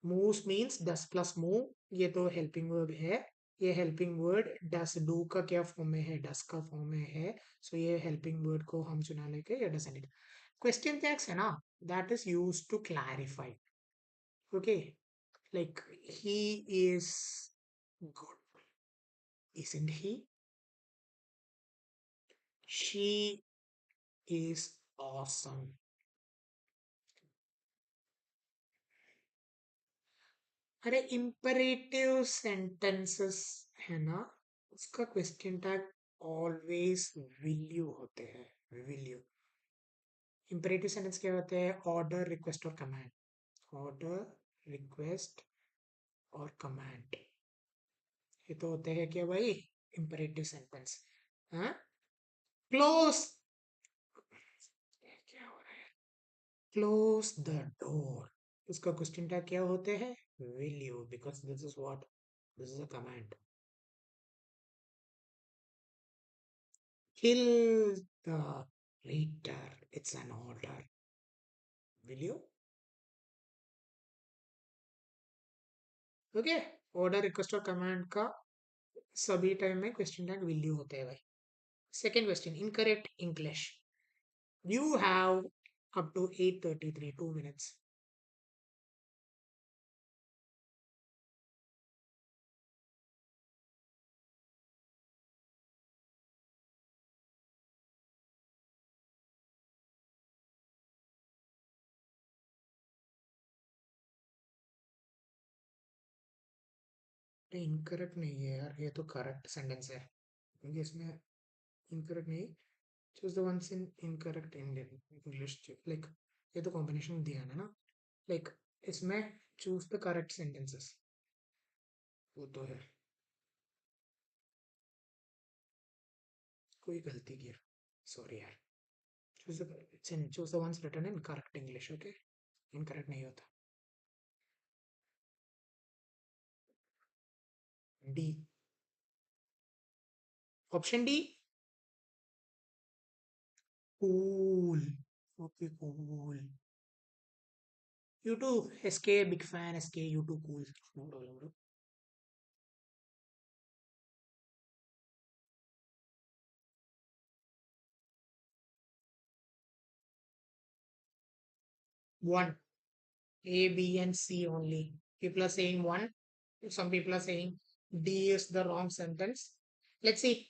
Moves means does plus move. ये तो helping verb है. ये helping word does do का क्या form में है? Does का form में है. So ये helping word को हम चुना लेके ये doesn't it. Question tags है ना? That is used to clarify. Okay. Like he is good. Isn't he? She is awesome. अरे imperative sentences है ना, उसका question tag always will you होते हैं. will you. imperative सेंटेंस क्या होते हैं? ऑर्डर, रिक्वेस्ट और कमांड. ऑर्डर, रिक्वेस्ट और कमांड. ये तो होते हैं क्या भाई? imperative sentence. हाँ, क्लोज. क्या हो रहा है? Close the door. उसका क्वेश्चन टैग क्या होते हैं? will you, because this is what, this is a command. Kill the reader. It's an order. Will you? Okay. Order, request और command का सभी टाइम में क्वेश्चन टैग will you होते हैं भाई. Second question, incorrect English. You have up to 8:33, 2 minutes. ये incorrect नहीं है यार, ये तो correct sentence है. क्योंकि इसमें incorrect नहीं, choose the ones in incorrect Indian English. Like ये तो combination दिया है ना. Like इसमें choose the correct sentences. वो तो है, कोई गलती की, sorry यार. Choose the ones written in correct English, okay? Incorrect नहीं होता. D. Option D. Cool. Okay, cool. You too. SK, big fan. SK, you too, cool. No problem, bro. One. A, B, and C only. People are saying one. Some people are saying D is the wrong sentence. Let's see.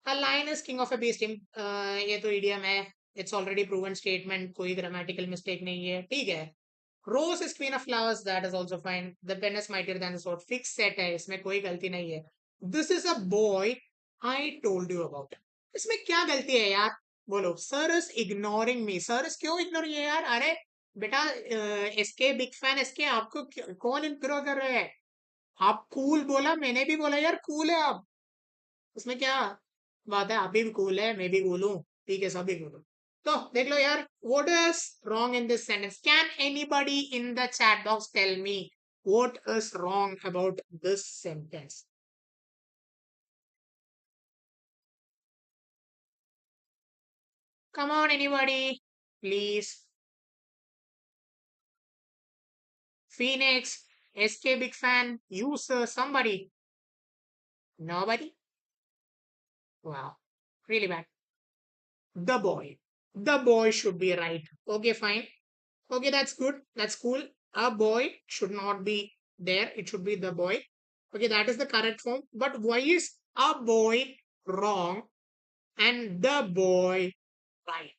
A lion is king of a beast. ये तो idiom है. It's already proven statement. कोई grammatical mistake नहीं है. ठीक है. Rose is queen of flowers. That is also fine. The pen is mightier than the sword. Fixed set है. इसमें कोई गलती नहीं है. This is a boy I told you about. इसमें क्या गलती है यार? बोलो. Sir is ignoring me. Sir is क्यों ignore है यार? अरे बेटा, इसके बिग फैन, इसके आपको कौन इग्नोर कर रहे हैं? आप कूल बोला, मैंने भी बोला यार कूल है आप. उसमें क्या बात है? आप भी कूल है, मैं भी कूल हूँ. ठीक है, सभी कूल. तो देख लो यार, what is wrong in this sentence? Can anybody in the chat box tell me what is wrong about this sentence? Come on, anybody, please. Phoenix, SK big fan, user, somebody. Nobody. Wow, really bad. The boy. The boy should be right. Okay, fine. Okay, that's good. That's cool. A boy should not be there. It should be the boy. Okay, that is the correct form. But why is a boy wrong and the boy right?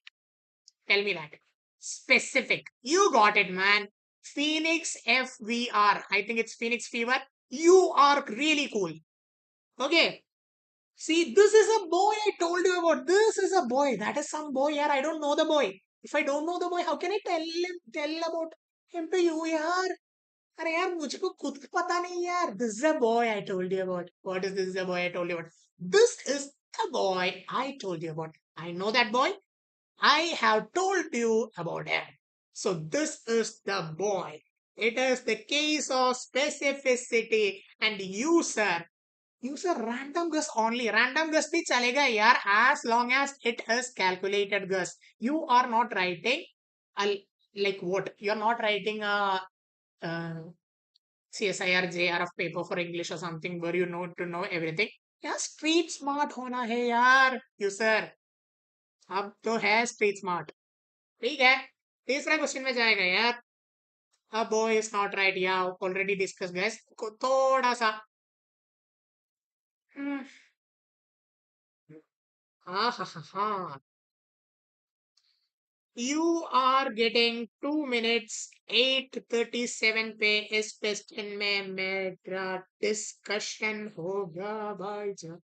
Tell me that. Specific. You got it, man. Phoenix FVR. I think it's Phoenix Fever. You are really cool. Okay. See, this is a boy I told you about. This is a boy. That is some boy here. I don't know the boy. If I don't know the boy, how can I tell about him to you, yaar? अरे यार मुझको खुद पता नहीं यार. This is a boy I told you about. What is this? Is a boy I told you about? This is the boy I told you about. I know that boy. I have told you about him. So this is the boy. It is the case of specificity and user. Use a random guess only. Random guess bhi chalega yaar, as long as it is calculated guess. You are not writing a, like what? You are not writing a CSIR JRF paper for English or something where you know to know everything. यार street smart होना है यार user. अब तो है street smart. ठीक है. तीसरा क्वेश्चन में जाएगा यार. A boy is not right. Yeah, already discussed guys. थोड़ा सा. Hmm. हाँ हाँ हाँ हाँ. You are getting 2 minutes 8:37 पे इस क्वेश्चन में मेरा डिस्कशन होगा भाई जान.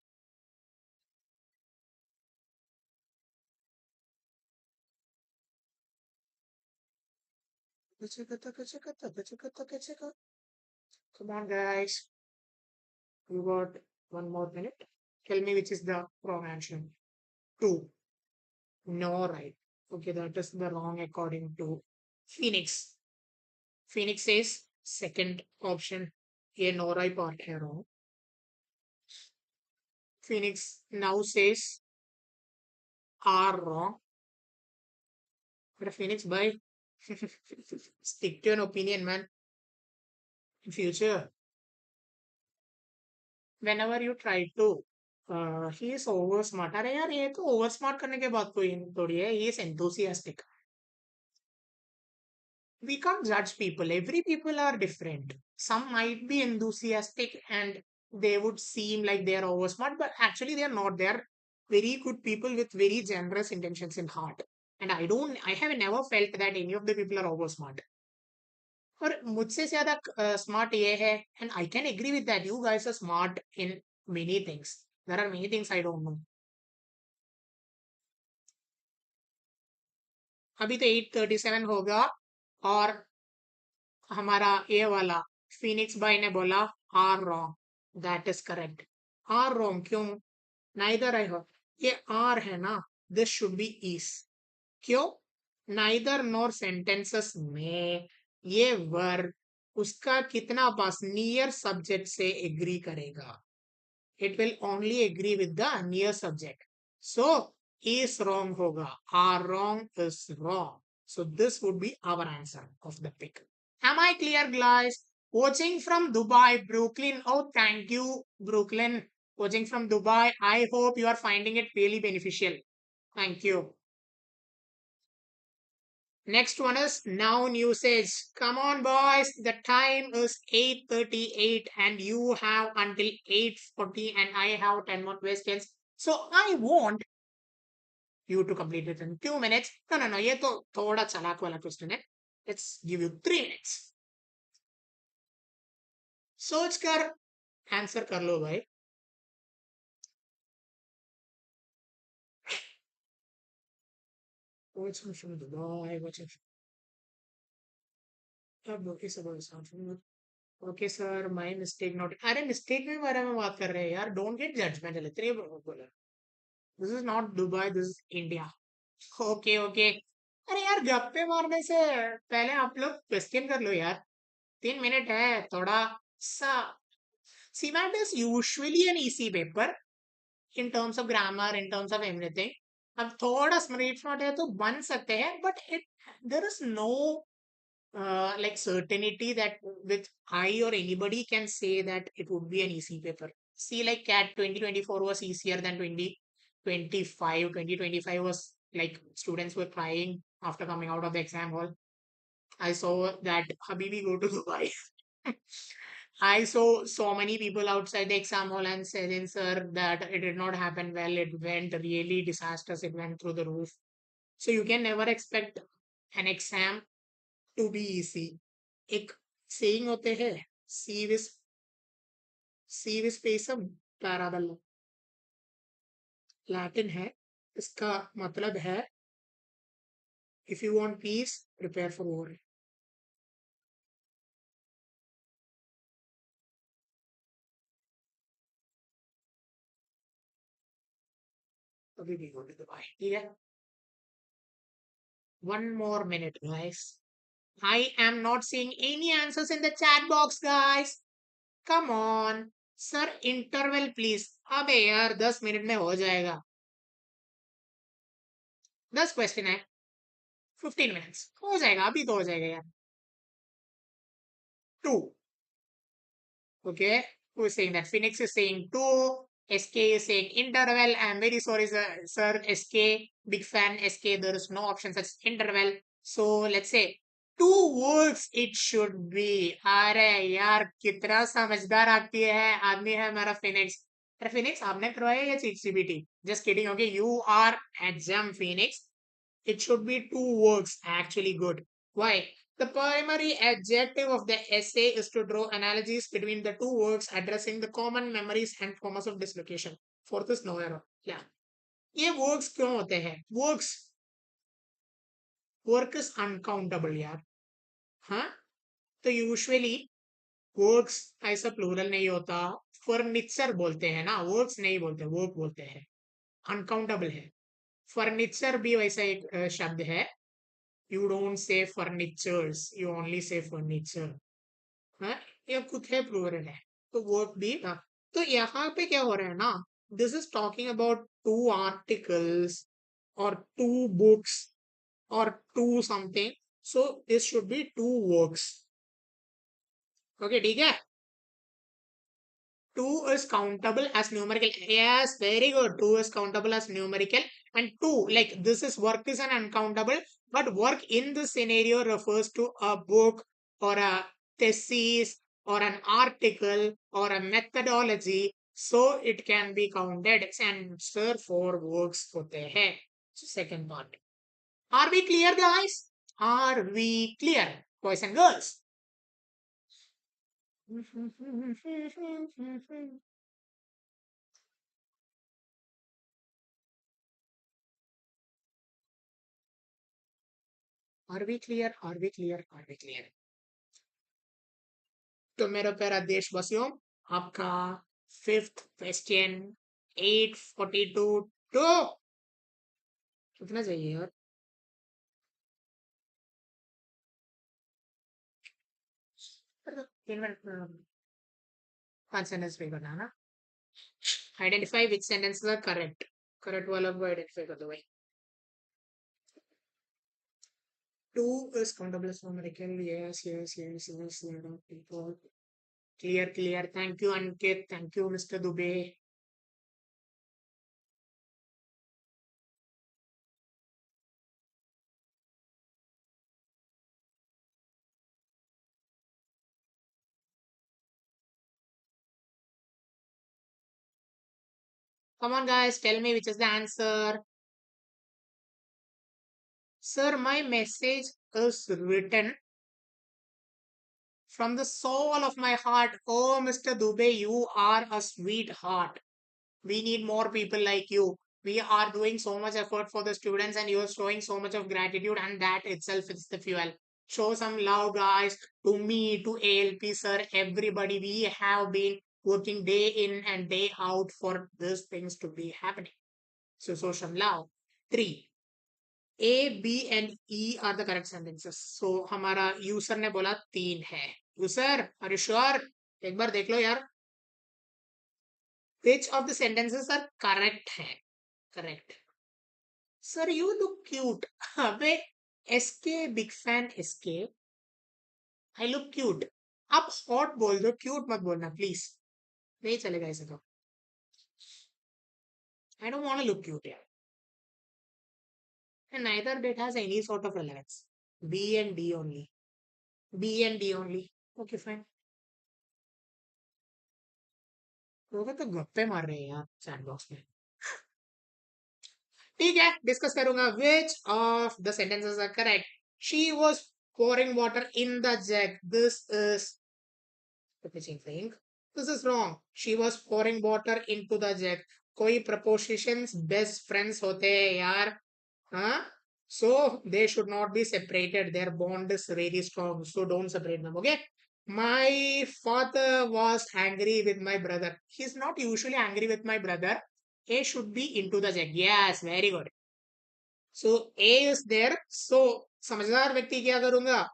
Come on, guys. You got 1 more minute. Tell me which is the wrong answer. Two. No, right. Okay, that is the wrong according to Phoenix. Phoenix says second option. ये no right part है wrong. Phoenix now says are wrong. But Phoenix, bye. Stick to an opinion, man. In future, whenever you try to, he is over smart. अरे यार ये तो over smart करने के बाद कोई थोड़ी है. He is enthusiastic. We can't judge people. Every people are different. Some might be enthusiastic and they would seem like they are over smart, but actually they are not. They are very good people with very generous intentions in heart. And I have never felt that any of the people are over smart. और मुझसे ज्यादा smart ये है and I can agree with that. You guys are smart in many things. There are many things I don't know. अभी तो 8:37 होगा और हमारा ये वाला फिनिक्स भाई ने बोला are wrong, that is correct. Are wrong क्यों? नाइदर आई हो, ये आर है ना, दिस शुड बी इज। क्यों? नाइदर नॉर सेंटेंसेस में ये वर्ब उसका कितना पास नियर सब्जेक्ट से एग्री करेगा, it will only agree with the near subject. So, is wrong hoga. Are wrong is wrong. So, this would be our answer of the pick. Am I clear, guys? Watching from Dubai, Brooklyn. Oh, thank you, Brooklyn. Watching from Dubai. I hope you are finding it really beneficial. Thank you. Next one is noun usage. Come on, boys. The time is 8:38 and you have until 8:40 and I have 10 more questions. So I want you to complete it in 2 minutes. No, no, no. ये तो थोड़ा चालाक वाला question है. Let's give you 3 minutes. सोच कर answer कर लो भाई. Watching from Dubai. Watching from Dubai. Okay sir, my mistake note. अरे मिस्टेक के बारे में बात कर रहे हैं यार, डोंट गेट जजमेंटल इतने बोला। This is not Dubai, this is India. Okay okay. अरे यार गप्पे मारने से पहले आप लोग क्वेश्चन कर लो यार। 3 मिनट है थोड़ा सा। CMAT is usually an easy paper in terms of grammar, in terms of everything. अब थोड़ा स्मरीट स्मार्ट है तो बन सकते हैं, but it there is no like certainty that with I or anybody can say that it would be an easy paper. See, like CAT 2024 was easier than 2025. 2025 was like students were crying after coming out of the exam hall. I saw that Habibi go to Dubai. I saw so many people outside the exam hall and said, sir, that it did not happen well. It went really disastrous. It went through the roof. So you can never expect an exam to be easy. एक saying होते हैं, सी विस पेसम parable, Latin है। इसका मतलब है if you want piece prepare for war. अभी भी बोल दबाए, ठीक है। 1 more minute guys. I am not seeing any answers in the chat box guys. Come on sir, interval please. अबे यार 10 मिनट में हो जाएगा। 10 क्वेश्चन है, 15 मिनट्स हो जाएगा, अभी तो हो जाएगा यार। 2. Okay, who is saying that? Phoenix is saying 2. SK is saying interval. I'm very sorry, sir. SK, big fan. SK, there is no option such interval. So let's say 2 words it should be. अरे यार कितना समझदार आती है आदमी है हमारा Phoenix. अरे फिनिक्स आपने करवाया या cheat CBT? Just kidding. Okay, you are exam Phoenix. It should be 2 words. Actually good. Why? The primary objective of the essay is to draw analogies between the 2 works, addressing the common memories and forms of dislocation. Fourth is no error. Yeah. ये works क्यों होते हैं? Work is uncountable यार। हाँ, तो usually works ऐसा plural नहीं होता। फर्नीचर बोलते हैं ना, works नहीं बोलते, work बोलते हैं। Uncountable है। फर्नीचर भी वैसा एक शब्द है। You don't say furnitures, you only say furniture. हाँ, ये खुद है प्लूरल है, तो वर्ब भी था। तो यहाँ पे क्या हो रहा है ना, this is talking about 2 articles और 2 बुक्स और 2 something, so this should B 2 works. Okay ठीक है। 2 is countable as numerical. Yes, very good. 2 is countable as numerical. And 2, like this is work is an uncountable, but work in this scenario refers to a book or a thesis or an article or a methodology. So it can be counted. Answer for works होते हैं. So second part. Are we clear, guys? Are we clear, boys and girls? Are we clear? Are we clear? Are we clear? तो मेरे प्यारा देशवासियों, आपका fifth question 842 to कितना चाहिए यार? 3 मिनट 5 सेंटेंस पे करना है ना? Identify which sentences are correct. Correct वाला को आइडेंटिफाई कर दो भाई। Two is countable as numerical. Yes, yes, yes, yes. People. Clear, clear. Thank you, Ankit. Thank you, Mr. Dubey. Come on, guys. Tell me which is the answer. Sir, my message is written from the soul of my heart. Oh, Mr. Dubey, you are a sweetheart. We need more people like you. We are doing so much effort for the students, and you're showing so much of gratitude, and that itself is the fuel. Show some love, guys, to me, to ALP, sir, everybody. We have been working day in and day out for these things to be happening. So, show some love. Three. A, B, and E are the correct sentences. So, हमारा user ने बोला 3 है. User, are you sure? एक बार देख लो यार. Which of the sentences are correct है? Correct. Sir, you look cute. अबे SK big fan SK. I look cute. आप hot बोल दो, cute मत बोलना please. नहीं चलेगा ऐसे तो. I don't want to look cute here. And neither it has any sort of relevance. B and D only. B and D only. Okay, fine. लोग तो गप्पे मार रहे हैं यार चैट बॉक्स में. ठीक है, डिस्कस करूंगा. Which of the sentences are correct? She was pouring water in the jug. This is the pitching thing. This is wrong. She was pouring water into the jug. कोई prepositions best friends होते हैं यार. हाँ, so they should not be separated. Their bond is very strong, so don't separate them. Okay. My father was angry with my brother. He's not usually angry with my brother. A should be into the jug. Yes, very good. So A is there. So समझदार व्यक्ति क्या करूंगा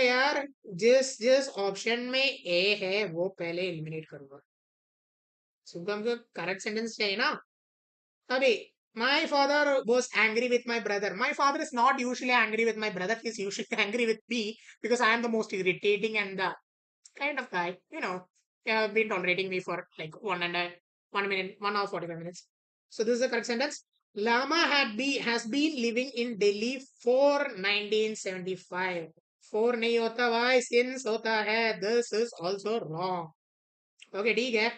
यार? जिस जिस option में ए है वो पहले एलिमिनेट करूंगा. सुबह हमको करेक्ट सेंटेंस चाहिए ना. अभी my father was angry with my brother. My father is not usually angry with my brother. He's usually angry with me because I am the most irritating and the kind of guy, been tolerating me for like 1 minute, 1 hour 45 minutes. So this is the correct sentence. Lama has been living in Delhi for 1975. For नहीं होता भाई, since होता है. This is also wrong. Okay, ठीक है.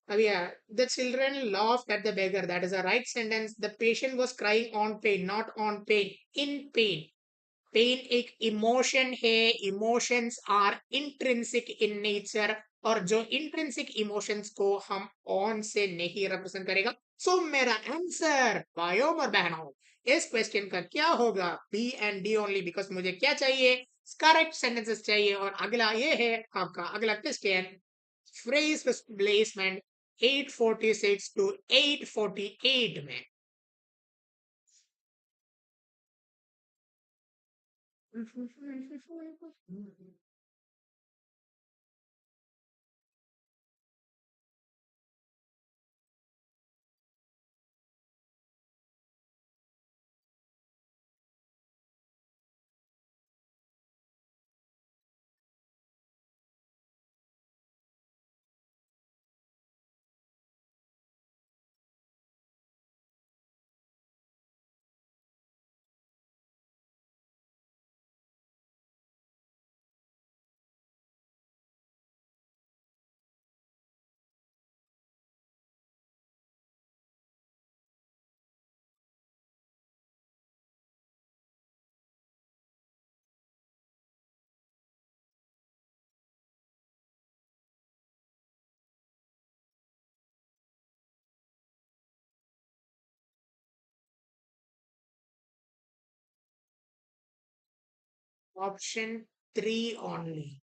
Yeah, the children laughed at the beggar. That is a right sentence. The patient was crying on pain, not on pain, in pain. Pain एक emotion है. Emotions are intrinsic in nature, और जो intrinsic emotions को हम on से नहीं represent करेगा. सो मेरा आंसर भाइयों और बहनों, इस क्वेश्चन का क्या होगा? B and D only. Because मुझे क्या चाहिए? करेक्ट सेंटेंसेस चाहिए. और अगला ये है आपका अगला क्वेश्चन. फ्रेज प्लेसमेंट 846 टू 848 में. Option 3 only.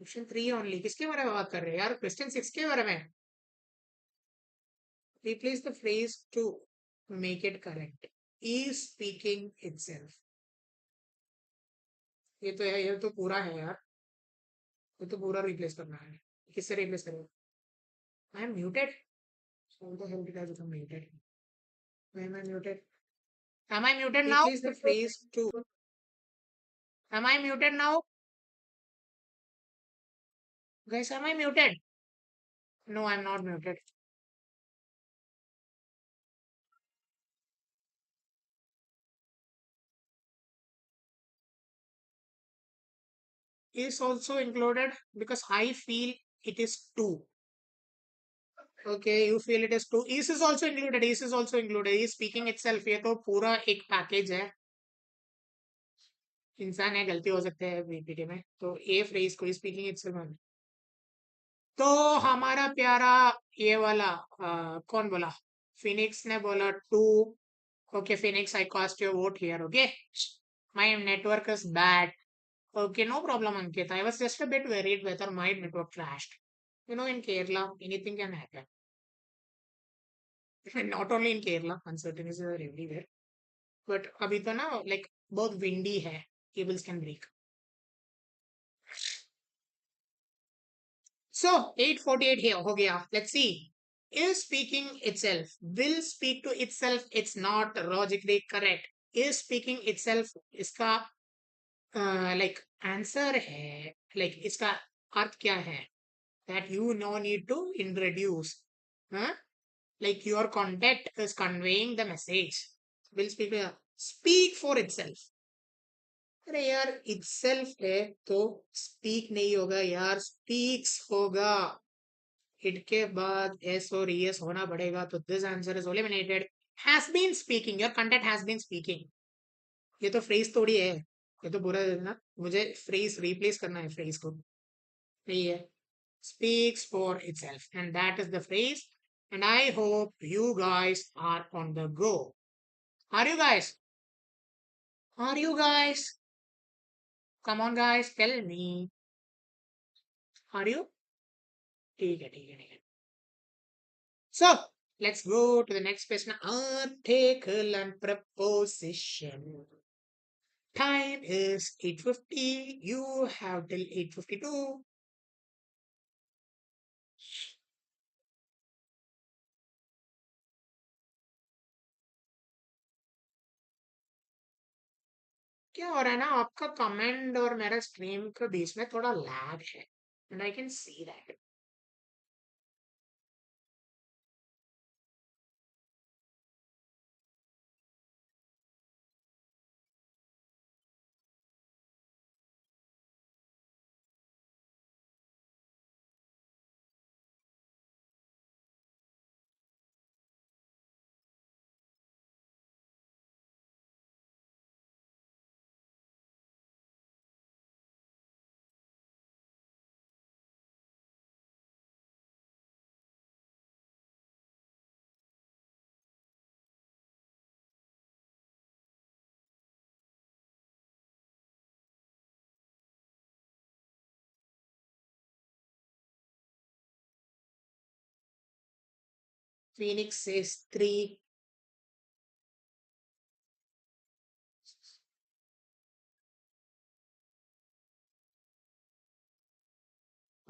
क्वेश्चन 3 ओनली किसके बारे में बात कर रहे हैं यार? क्वेश्चन 6 के बारे में. Replace the phrase to make it correct. Is speaking itself. ये तो है, ये तो पूरा है यार. ये तो पूरा रिप्लेस करना है. किससे रिप्लेस करें? I am muted. How the hell did I become muted? Why am I muted? Am I muted now? Replace the phrase to. Am I muted now? Guys, am I muted? No, I'm not muted. Is also included because I feel it is two. Okay, you feel it is two. Is also included. Is also included. Is speaking itself. ये तो पूरा एक package है. इंसान है, गलती हो सकते हैं पीपीटी में, तो ए फ्रेज को स्पीकिंग इटसेल्फ. तो हमारा प्यारा ये वाला कौन बोला? फिनिक्स ने बोला two. Okay Phoenix, I cast your vote here. Okay, my network is bad. Okay, no problem, Ankit. I was just a bit worried whether my network crashed. You know, in Kerala, anything can happen. Not only in Kerala, uncertainties are everywhere. But अभी तो ना, like बहुत windy है, cables can break. So 848 here हो गया. Let's see. Is speaking itself. Will speak to itself. It's not logically correct. Is speaking itself. इसका like answer है. Like इसका अर्थ क्या है? That you no need to introduce. Huh? Like your contact is conveying the message. Will speak for itself. अरे यार itself है तो speak नहीं होगा यार, speaks होगा. इट के बाद एस और एस होना पड़ेगा, तो this answer is eliminated. Has been speaking, your content has been speaking. ये तो फ्रेज थोड़ी है, ये तो पूरा ना, मुझे फ्रेज रिप्लेस करना है फ्रेज को. नहीं है. Speaks for itself, and that is the phrase. And I hope you guys are on the go. Are you guys? Are you guys? Come on, guys, tell me. Are you? ठीक है, ठीक है, ठीक है. So, let's go to the next question. Article and preposition. Time is 8:50. You have till 8:52. क्या हो रहा है ना, आपका कमेंट और मेरा स्ट्रीम के बीच में थोड़ा लैग है. And I can see that. Phoenix says 3.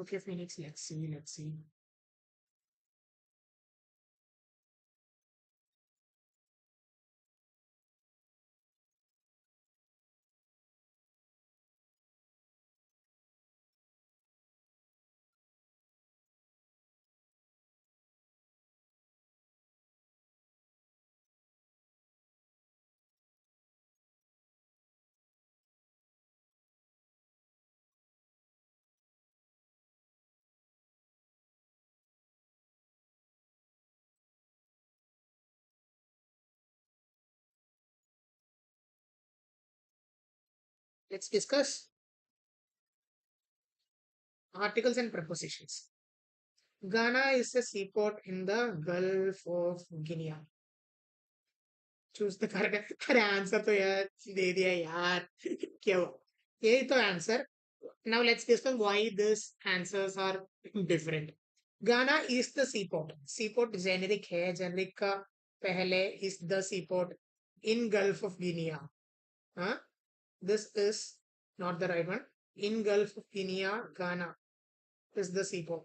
Okay, Phoenix, let's see, let's see. Let's discuss articles and prepositions. Ghana is a seaport in the Gulf of Guinea. Choose the correct. अरे answer तो यार दे दिया यार. क्या हुआ? यही तो answer. Now let's discuss why these answers are different. Ghana is the seaport. Seaport generic है. Generic का पहले is the seaport in Gulf of Guinea. Huh? This is not the right one. In Gulf of Guinea, Ghana is the seaport.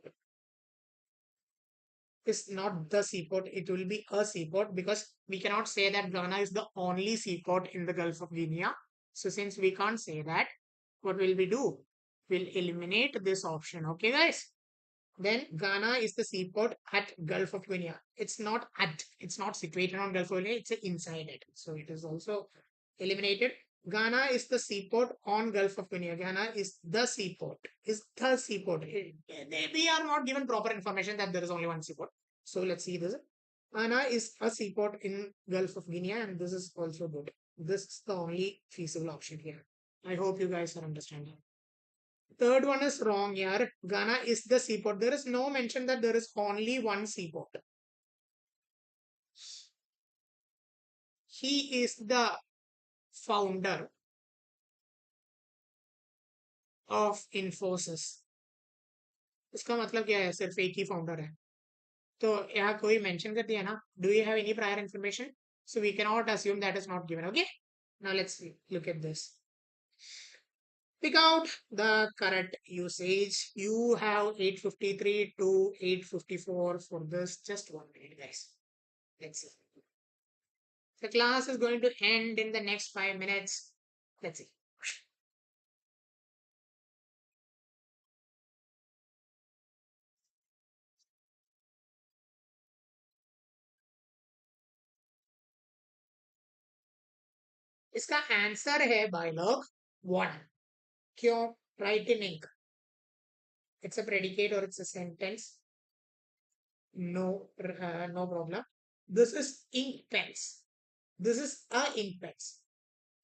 Is not the seaport. It will be a seaport because we cannot say that Ghana is the only seaport in the Gulf of Guinea. So since we can't say that, what will we do? We'll eliminate this option. Okay, guys. Then Ghana is the seaport at Gulf of Guinea. It's not at, it's not situated on Gulf of Guinea, it's inside it. So it is also eliminated. Ghana is the seaport on Gulf of Guinea. Ghana is the seaport. Is the seaport. We are not given proper information that there is only one seaport. So let's see this. Ghana is a seaport in Gulf of Guinea, and this is also good. This is the only feasible option here. I hope you guys are understanding. Third one is wrong here. Ghana is the seaport. There is no mention that there is only one seaport. He is the founder of Infosys. इसका मतलब क्या है? सिर्फ एक ही founder है. तो यहाँ कोई मेंशन कर दिया ना. Do you have any prior information? So we cannot assume that is not given. Okay. Now let's look at this. Pick out the correct usage. You have 853 to 854 for this. Just 1 minute, guys. Let's see. The class is going to end in the next 5 minutes. Let's see. इसका answer है बायलॉग 1. क्यों? Write in ink. It's a predicate or it's a sentence. No, no problem. This is ink pens. This is a ink pens.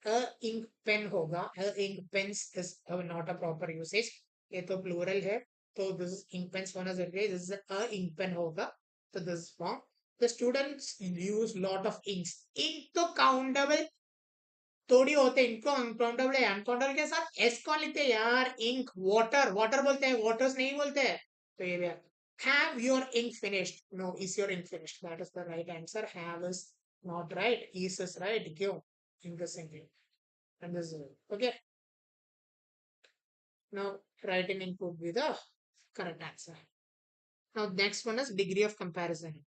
A ink pen होगा. A ink pens is not a proper usage. ये तो plural है. So this is ink pens होना जरूरी है. This is a ink pen होगा. So this is wrong. The students use lot of inks. Ink तो countable थोड़ी होते हैं. इनको अनकाउंटेबल है. अनकाउंटेबल के साथ एस कौन लिखते हैं यार? इंक. वाटर. वाटर बोलते हैं. वाटर्स नहीं बोलते हैं. तो ये भी have your ink finished. No, is your ink finished? That is the right answer. Have is not right. Is right. क्यों? Ink is single. And this is okay. Now writing ink would be the correct answer. Now next one is degree of comparison.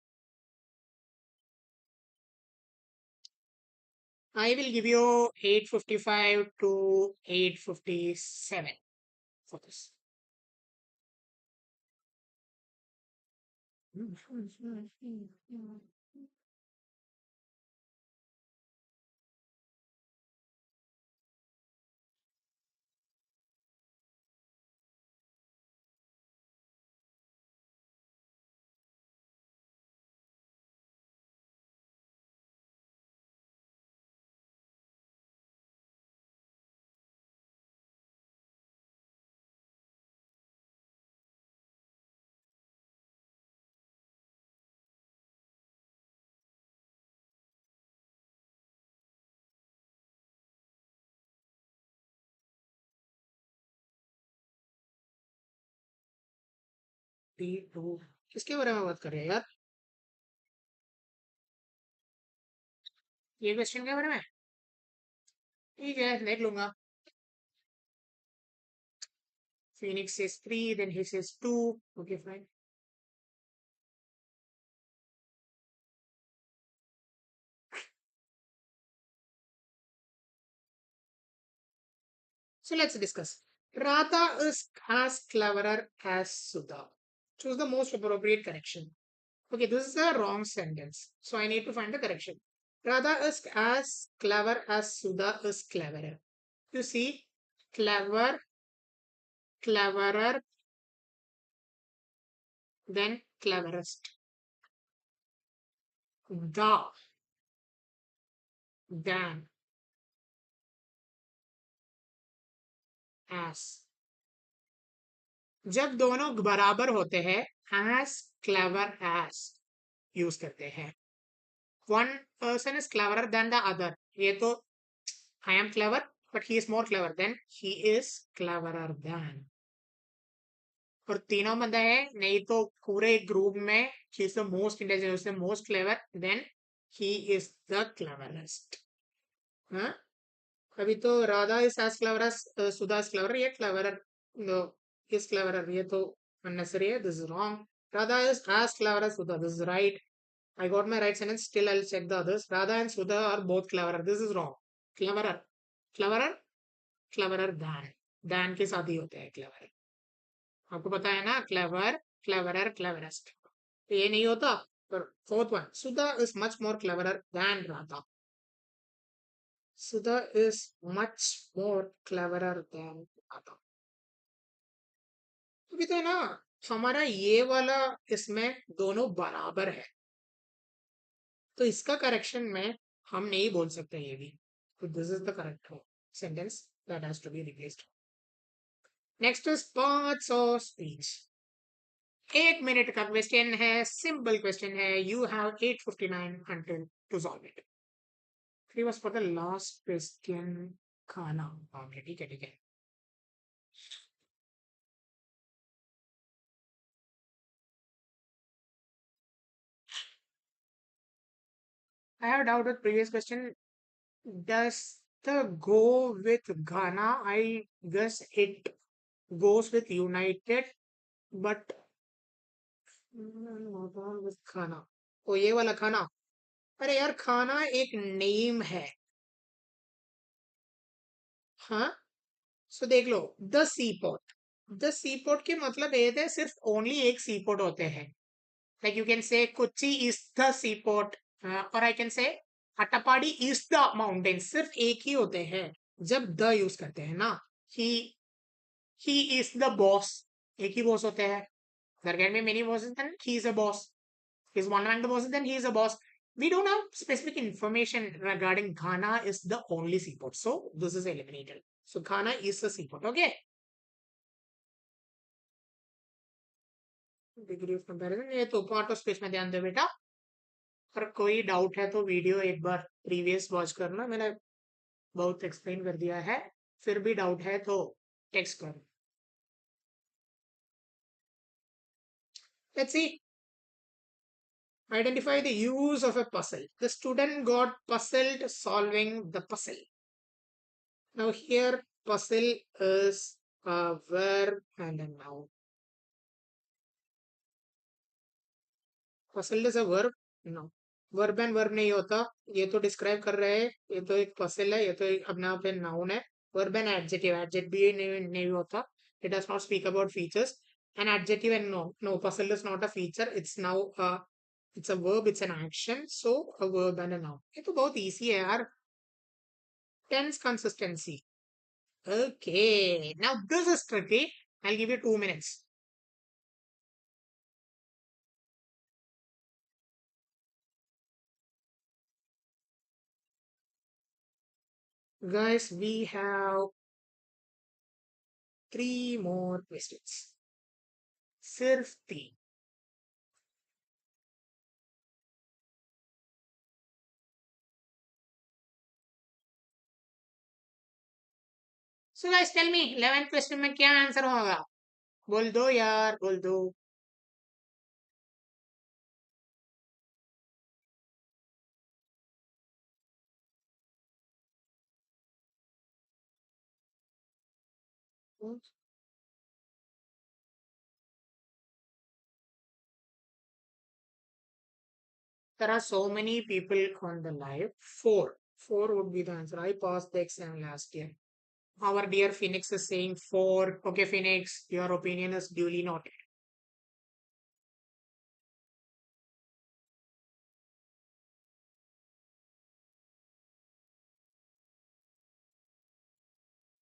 I will give you 855 to 857 for this. T2 किसके बारे में बात कर रहे हैं यार? ये क्वेश्चन के बारे में. ठीक है, देख लूंगा. Phoenix says 3, then he says 2. Okay, fine. So let's discuss. Radha is as cleverer as Sudha. Choose the most appropriate correction. Okay, this is a wrong sentence. So I need to find the correction. Radha is as clever as Sudha is cleverer. You see, clever, cleverer, then cleverest. The, than, as. जब दोनों बराबर होते हैं as clever as use करते हैं. One person is cleverer than the other. ये तो I am clever, but he is more clever than, he is cleverer than. और तीनों बंदा है नहीं तो पूरे ग्रुप में he is the most intelligent, the most clever, then he is the cleverest. हाँ, अभी तो Radha is as clever as Sudha is clever, ये cleverer, no, is cleverer, ये तो unnecessary है, this is wrong. Radha is as clever as Sudha, this is right. I got my right sentence, still I'll check the others. Radha and Sudha are both cleverer, this is wrong. Cleverer, cleverer, cleverer than के साथ ही होते हैं cleverer. आपको पता है ना, clever, cleverer, cleverest. तो ये नहीं होता. पर fourth one, Sudha is much more cleverer than Radha. Sudha is much more cleverer than Radha. अभी तो है ना, हमारा ये वाला इसमें दोनों बराबर है, तो इसका करेक्शन में हम नहीं बोल सकते ये भी. तो this is the correct sentence that has to be replaced. Next is parts of speech. 1 minute का क्वेश्चन है, सिंपल क्वेश्चन है. You have 8:59 until to solve it. 3 was for the last question. खाना. ओके, ठीक है ठीक है. I have a doubt with previous question. Does the go with Ghana? I guess it goes with United, but not on with खाना. ओ ये वाला खाना. अरे यार, खाना एक नेम है. हाँ, सो देख लो, the sea port. The sea port के मतलब ये थे सिर्फ ओनली एक सी पोर्ट होते हैं. Like you can say Kochi is the sea port, और I can say अट्टापाडी is the mountain. सिर्फ एक ही होते हैं जब द यूज करते हैं ना. ही ही इज द बॉस, एक ही बॉस होते हैं. There can be many bosses, then he is a boss. He's one among the bosses, then he is a boss. We don't have specific information regarding Ghana is the only seaport. So this is eliminated. So Ghana is a seaport. Okay. Degree of comparison. ये तो part of speech में ध्यान दे बेटा. अगर कोई doubt है तो video एक बार प्रीवियस वॉच करना, मैंने बहुत एक्सप्लेन कर दिया है. फिर भी डाउट है तो टेक्स्ट करो. Let's see. Identify the use of a puzzle. The student got puzzled solving the puzzle. Now here puzzle is a verb and a noun. Puzzle is a verb? No. Verb and verb नहीं होता. ये तो describe कर रहे हैं. ये तो एक puzzle है. ये तो एक अपने आप में noun है. Verb and adjective. Adjective भी नहीं होता. It does not speak about features. An adjective and no. No, puzzle is not a feature. It's now it's a verb. It's an action. So a verb and a noun. ये तो बहुत easy है यार. Tense consistency. Okay, now this is tricky. I'll give you 2 minutes. Guys, we have 3 more questions. सिर्फ 3. So guys, tell me 11th question में क्या answer होगा? बोल दो यार, बोल दो. There are so many people on the live. 4. 4 would be the answer. I passed the exam last year. Our dear Phoenix is saying 4. Okay, Phoenix, your opinion is duly noted.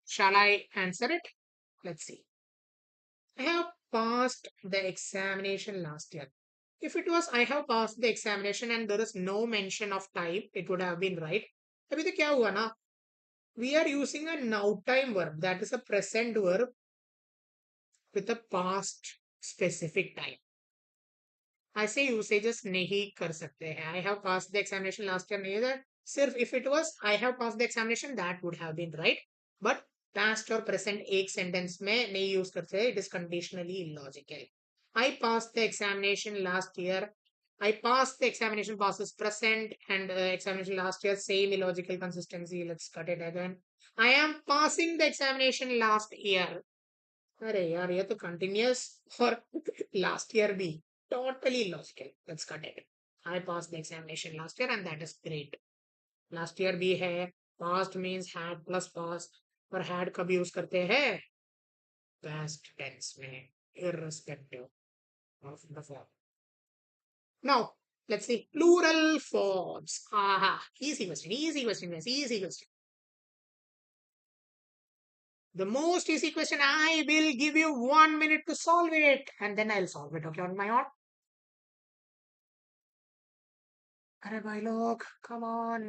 Shall I answer it? Let's see. I have passed the examination last year. If it was I have passed the examination and there is no mention of time, it would have been right. अभी तो क्या हुआ ना? We are using a now time verb, that is a present verb with a past specific time. ऐसे usages नहीं कर सकते हैं. I have passed the examination last year नहीं है. सिर्फ if it was I have passed the examination, that would have been right. But past और present एक सेंटेंस में नहीं यूज करते, it is conditionally illogical. I passed the examination last year. I passed the examination passes present and examination last year, same illogical consistency. Let's cut it again. I am passing the examination last year. अरे यार ये तो continuous और last year भी totally logical. Let's cut it. I pass the examination last year and that is great. Last year भी है. Past means had plus past, और had कब यूज करते हैं? पास्ट टेंस में, irrespective of the form. Now let's see plural forms. Aha, easy question, easy question, guys, easy question. The most easy question, I will give you 1 minute to solve it and then I'll solve it, okay, on my own. अरे भाई लोग, come on.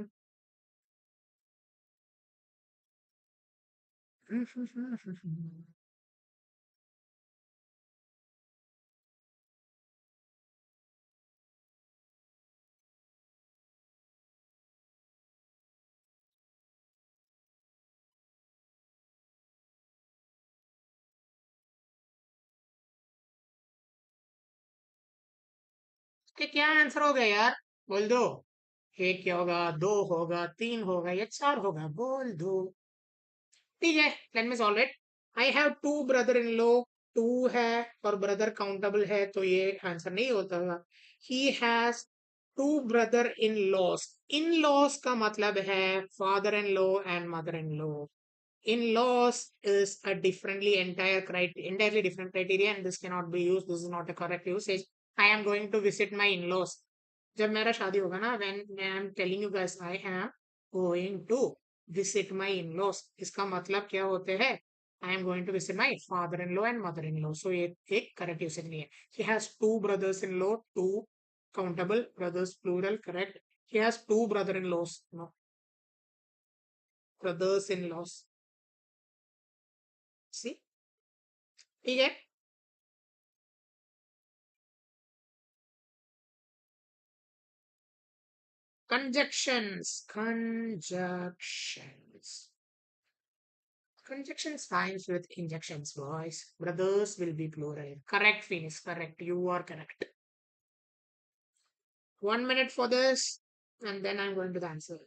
कि क्या answer हो गया यार? बोल दो. एक क्या होगा, दो होगा, तीन होगा या चार होगा? बोल दो. ठीक है, let me solve it. I have two brother in law. Two है और ब्रदर काउंटेबल है तो ये आंसर नहीं होता. He has two brother in laws. In laws का मतलब है father in law and mother in law. In-laws is a entirely different criteria, and this cannot be used. This is not a correct usage. I am going to visit my in-laws. जब मेरा शादी होगा ना, when I am telling you guys I am going to visit my in-laws, इसका मतलब क्या होते हैं? I am going to visit my father-in-law and mother-in-law. So ये एक correct usage नहीं है. He has two brothers-in-law, two countable brothers plural, correct. He has two brother-in-laws, no, brothers-in-laws. See, ठीक है. Conjunctions. Conjunctions rhymes with injections, boys. Brothers will be plural. Correct, Phoenix. Correct. You are correct. 1 minute for this, and then I'm going to the answer.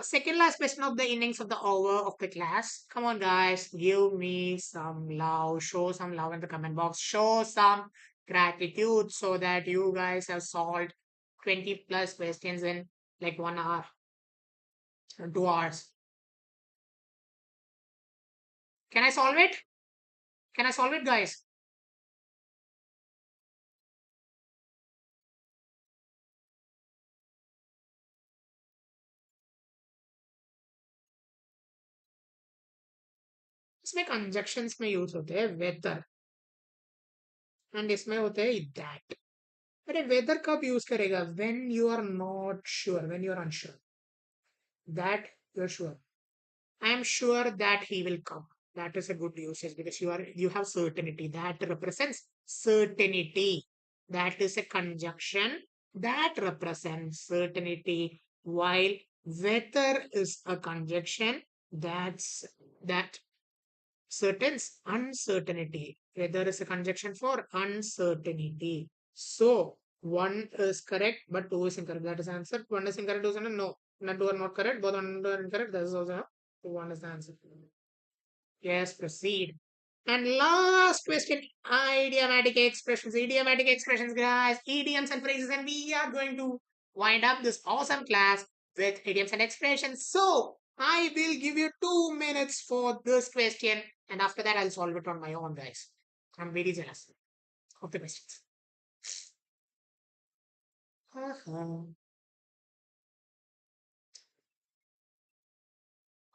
Second last question of the innings of the hour of the class. Come on, guys. Give me some love. Show some love in the comment box. Show some gratitude so that you guys have solved 20 plus questions in like 1 hour or 2 hours. Can I solve it? Can I solve it, guys? इसमें conjunctions में use होते हैं weather, and इसमें होते हैं that. अरे weather कब use करेगा? When you are not sure, when you are unsure. That you are sure. I am sure that he will come. That is a good usage because you have certainty. That represents certainty. That is a conjunction that represents certainty. While whether is a conjunction that certains uncertainty. Whether is a conjunction for uncertainty. So one is correct, but two is incorrect. That is answer. One is incorrect, two is incorrect. No, not two are not correct. Both are incorrect. That is also one is the answer. Yes, proceed. And last question, idiomatic expressions. Idiomatic expressions, guys. Idioms and phrases, and we are going to wind up this awesome class with idioms and expressions. So I will give you 2 minutes for this question, and after that I'll solve it on my own, guys. I'm very jealous of the questions.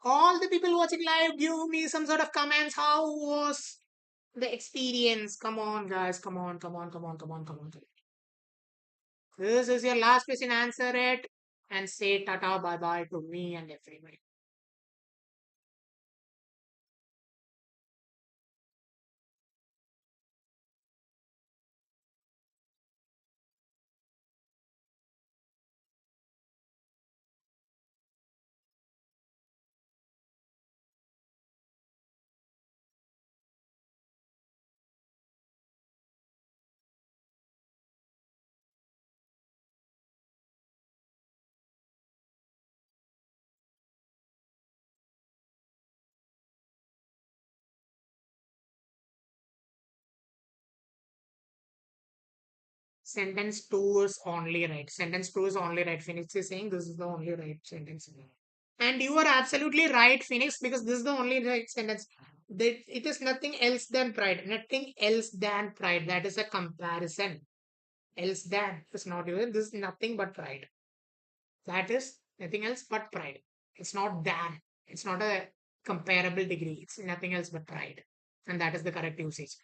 All the people watching live, give me some sort of comments. How was the experience? Come on, guys. Come on, come on, come on, come on, come on. This is your last question. Answer it and say tata bye bye to me and everybody. Sentence 2 is only right. Sentence 2 is only right. Phoenix is saying this is the only right sentence. And you are absolutely right, Phoenix, because this is the only right sentence. That it is nothing else than pride. Nothing else than pride. That is a comparison. Else than is not even. This is nothing but pride. That is nothing else but pride. It's not than. It's not a comparable degree. It's nothing else but pride. And that is the correct usage.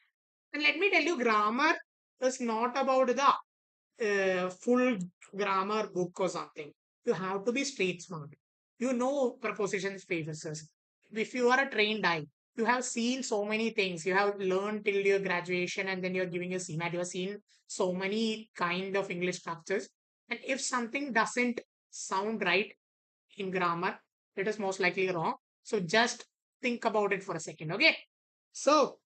And let me tell you, grammar is not about the full grammar book or something. You have to be street smart. You know prepositions, prefixes. If you are a trained eye, you have seen so many things. You have learned till your graduation, and then you're giving a CMAT. You have seen so many kind of English structures. And if something doesn't sound right in grammar, it is most likely wrong. So just think about it for a second. Okay. So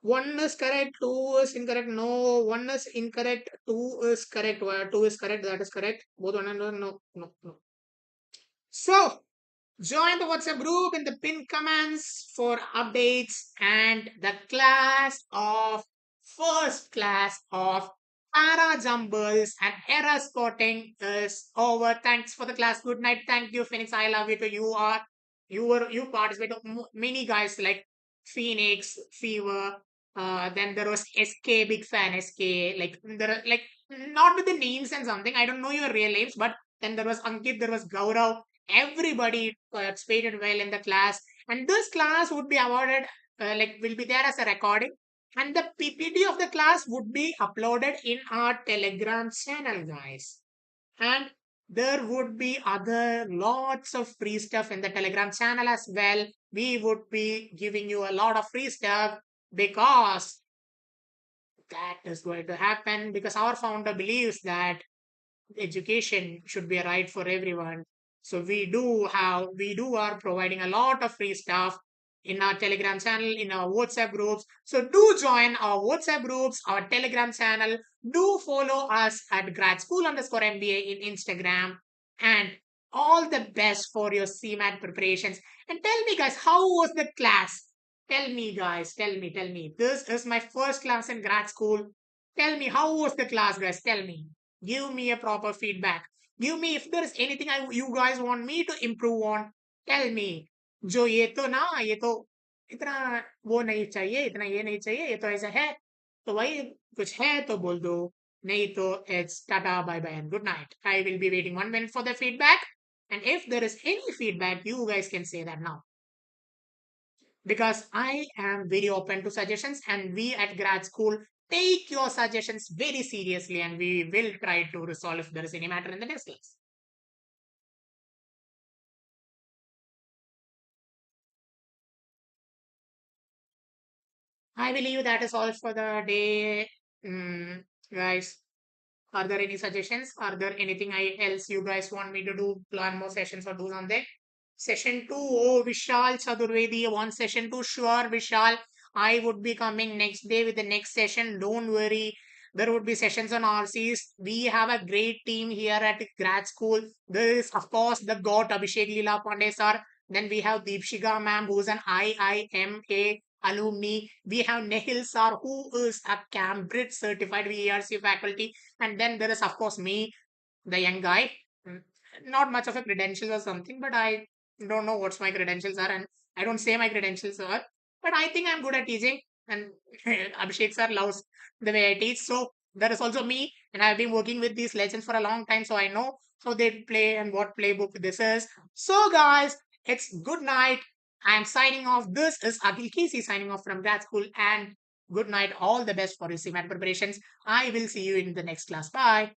one is correct, two is incorrect. No, one is incorrect, two is correct. Two is correct, that is correct. Both one and no, no, no, no. So join the WhatsApp group in the pin comments for updates and the first class of Para Jumbles and Error Spotting is over. Thanks for the class. Good night. Thank you, Phoenix. I love you too. You participated. Many guys like Phoenix, Fever. Then there was SK, big fan SK. Like there are like not with the names and something. I don't know your real names, but then there was Ankit, there was Gaurav. Everybody participated well in the class, and this class would be awarded like will be there as a recording, and the PPT of the class would be uploaded in our Telegram channel, guys. And there would be other lots of free stuff in the Telegram channel as well. We would be giving you a lot of free stuff because that is going to happen because our founder believes that education should be a right for everyone. So we are providing a lot of free stuff in our Telegram channel, in our WhatsApp groups. So do join our WhatsApp groups, our Telegram channel. Do follow us at GRADSKOOL_MBA in Instagram. And all the best for your CMAT preparations. And tell me, guys, how was the class? Tell me, guys, tell me. This is my first class in grad school. Tell me, how was the class, guys? Tell me. Give me a proper feedback. Give me if there is anything you guys want me to improve on. Tell me. जो ये तो ना ये तो इतना वो नहीं चाहिए इतना ये नहीं चाहिए ये तो ऐसा है तो भाई कुछ है तो बोल दो नहीं तो it's tata bye bye and good night. I will be waiting 1 minute for the feedback, and if there is any feedback you guys can say that now because I am very open to suggestions, and we at grad school take your suggestions very seriously, and we will try to resolve if there is any matter in the next class. I believe that is all for the day. Guys, are there any suggestions? Are there anything else you guys want me to do? Plan more sessions or do something? Session 2, oh, Vishal Chadurvedi, one session 2, sure, Vishal. I would be coming next day with the next session. Don't worry. There would be sessions on RCs. We have a great team here at grad school. There is, of course, the GOAT Abhishek Leela Pandey sir. Then we have Deepshika ma'am, who's an IIMA alumni. We have Nehil sir, who is a Cambridge certified VRC faculty. And then there is, of course, me, the young guy. Mm, Not much of a credentials or something, but I don't know what's my credentials are, and I don't say my credentials are, but I think I'm good at teaching, and Abhishek sir loves the way I teach. So there is also me, and I've been working with these legends for a long time, so I know how they play and what playbook this is. So guys, it's good night. I'm signing off. This is Akhil Kisi signing off from grad school, and good night. All the best for your CMAT preparations. I will see you in the next class. Bye.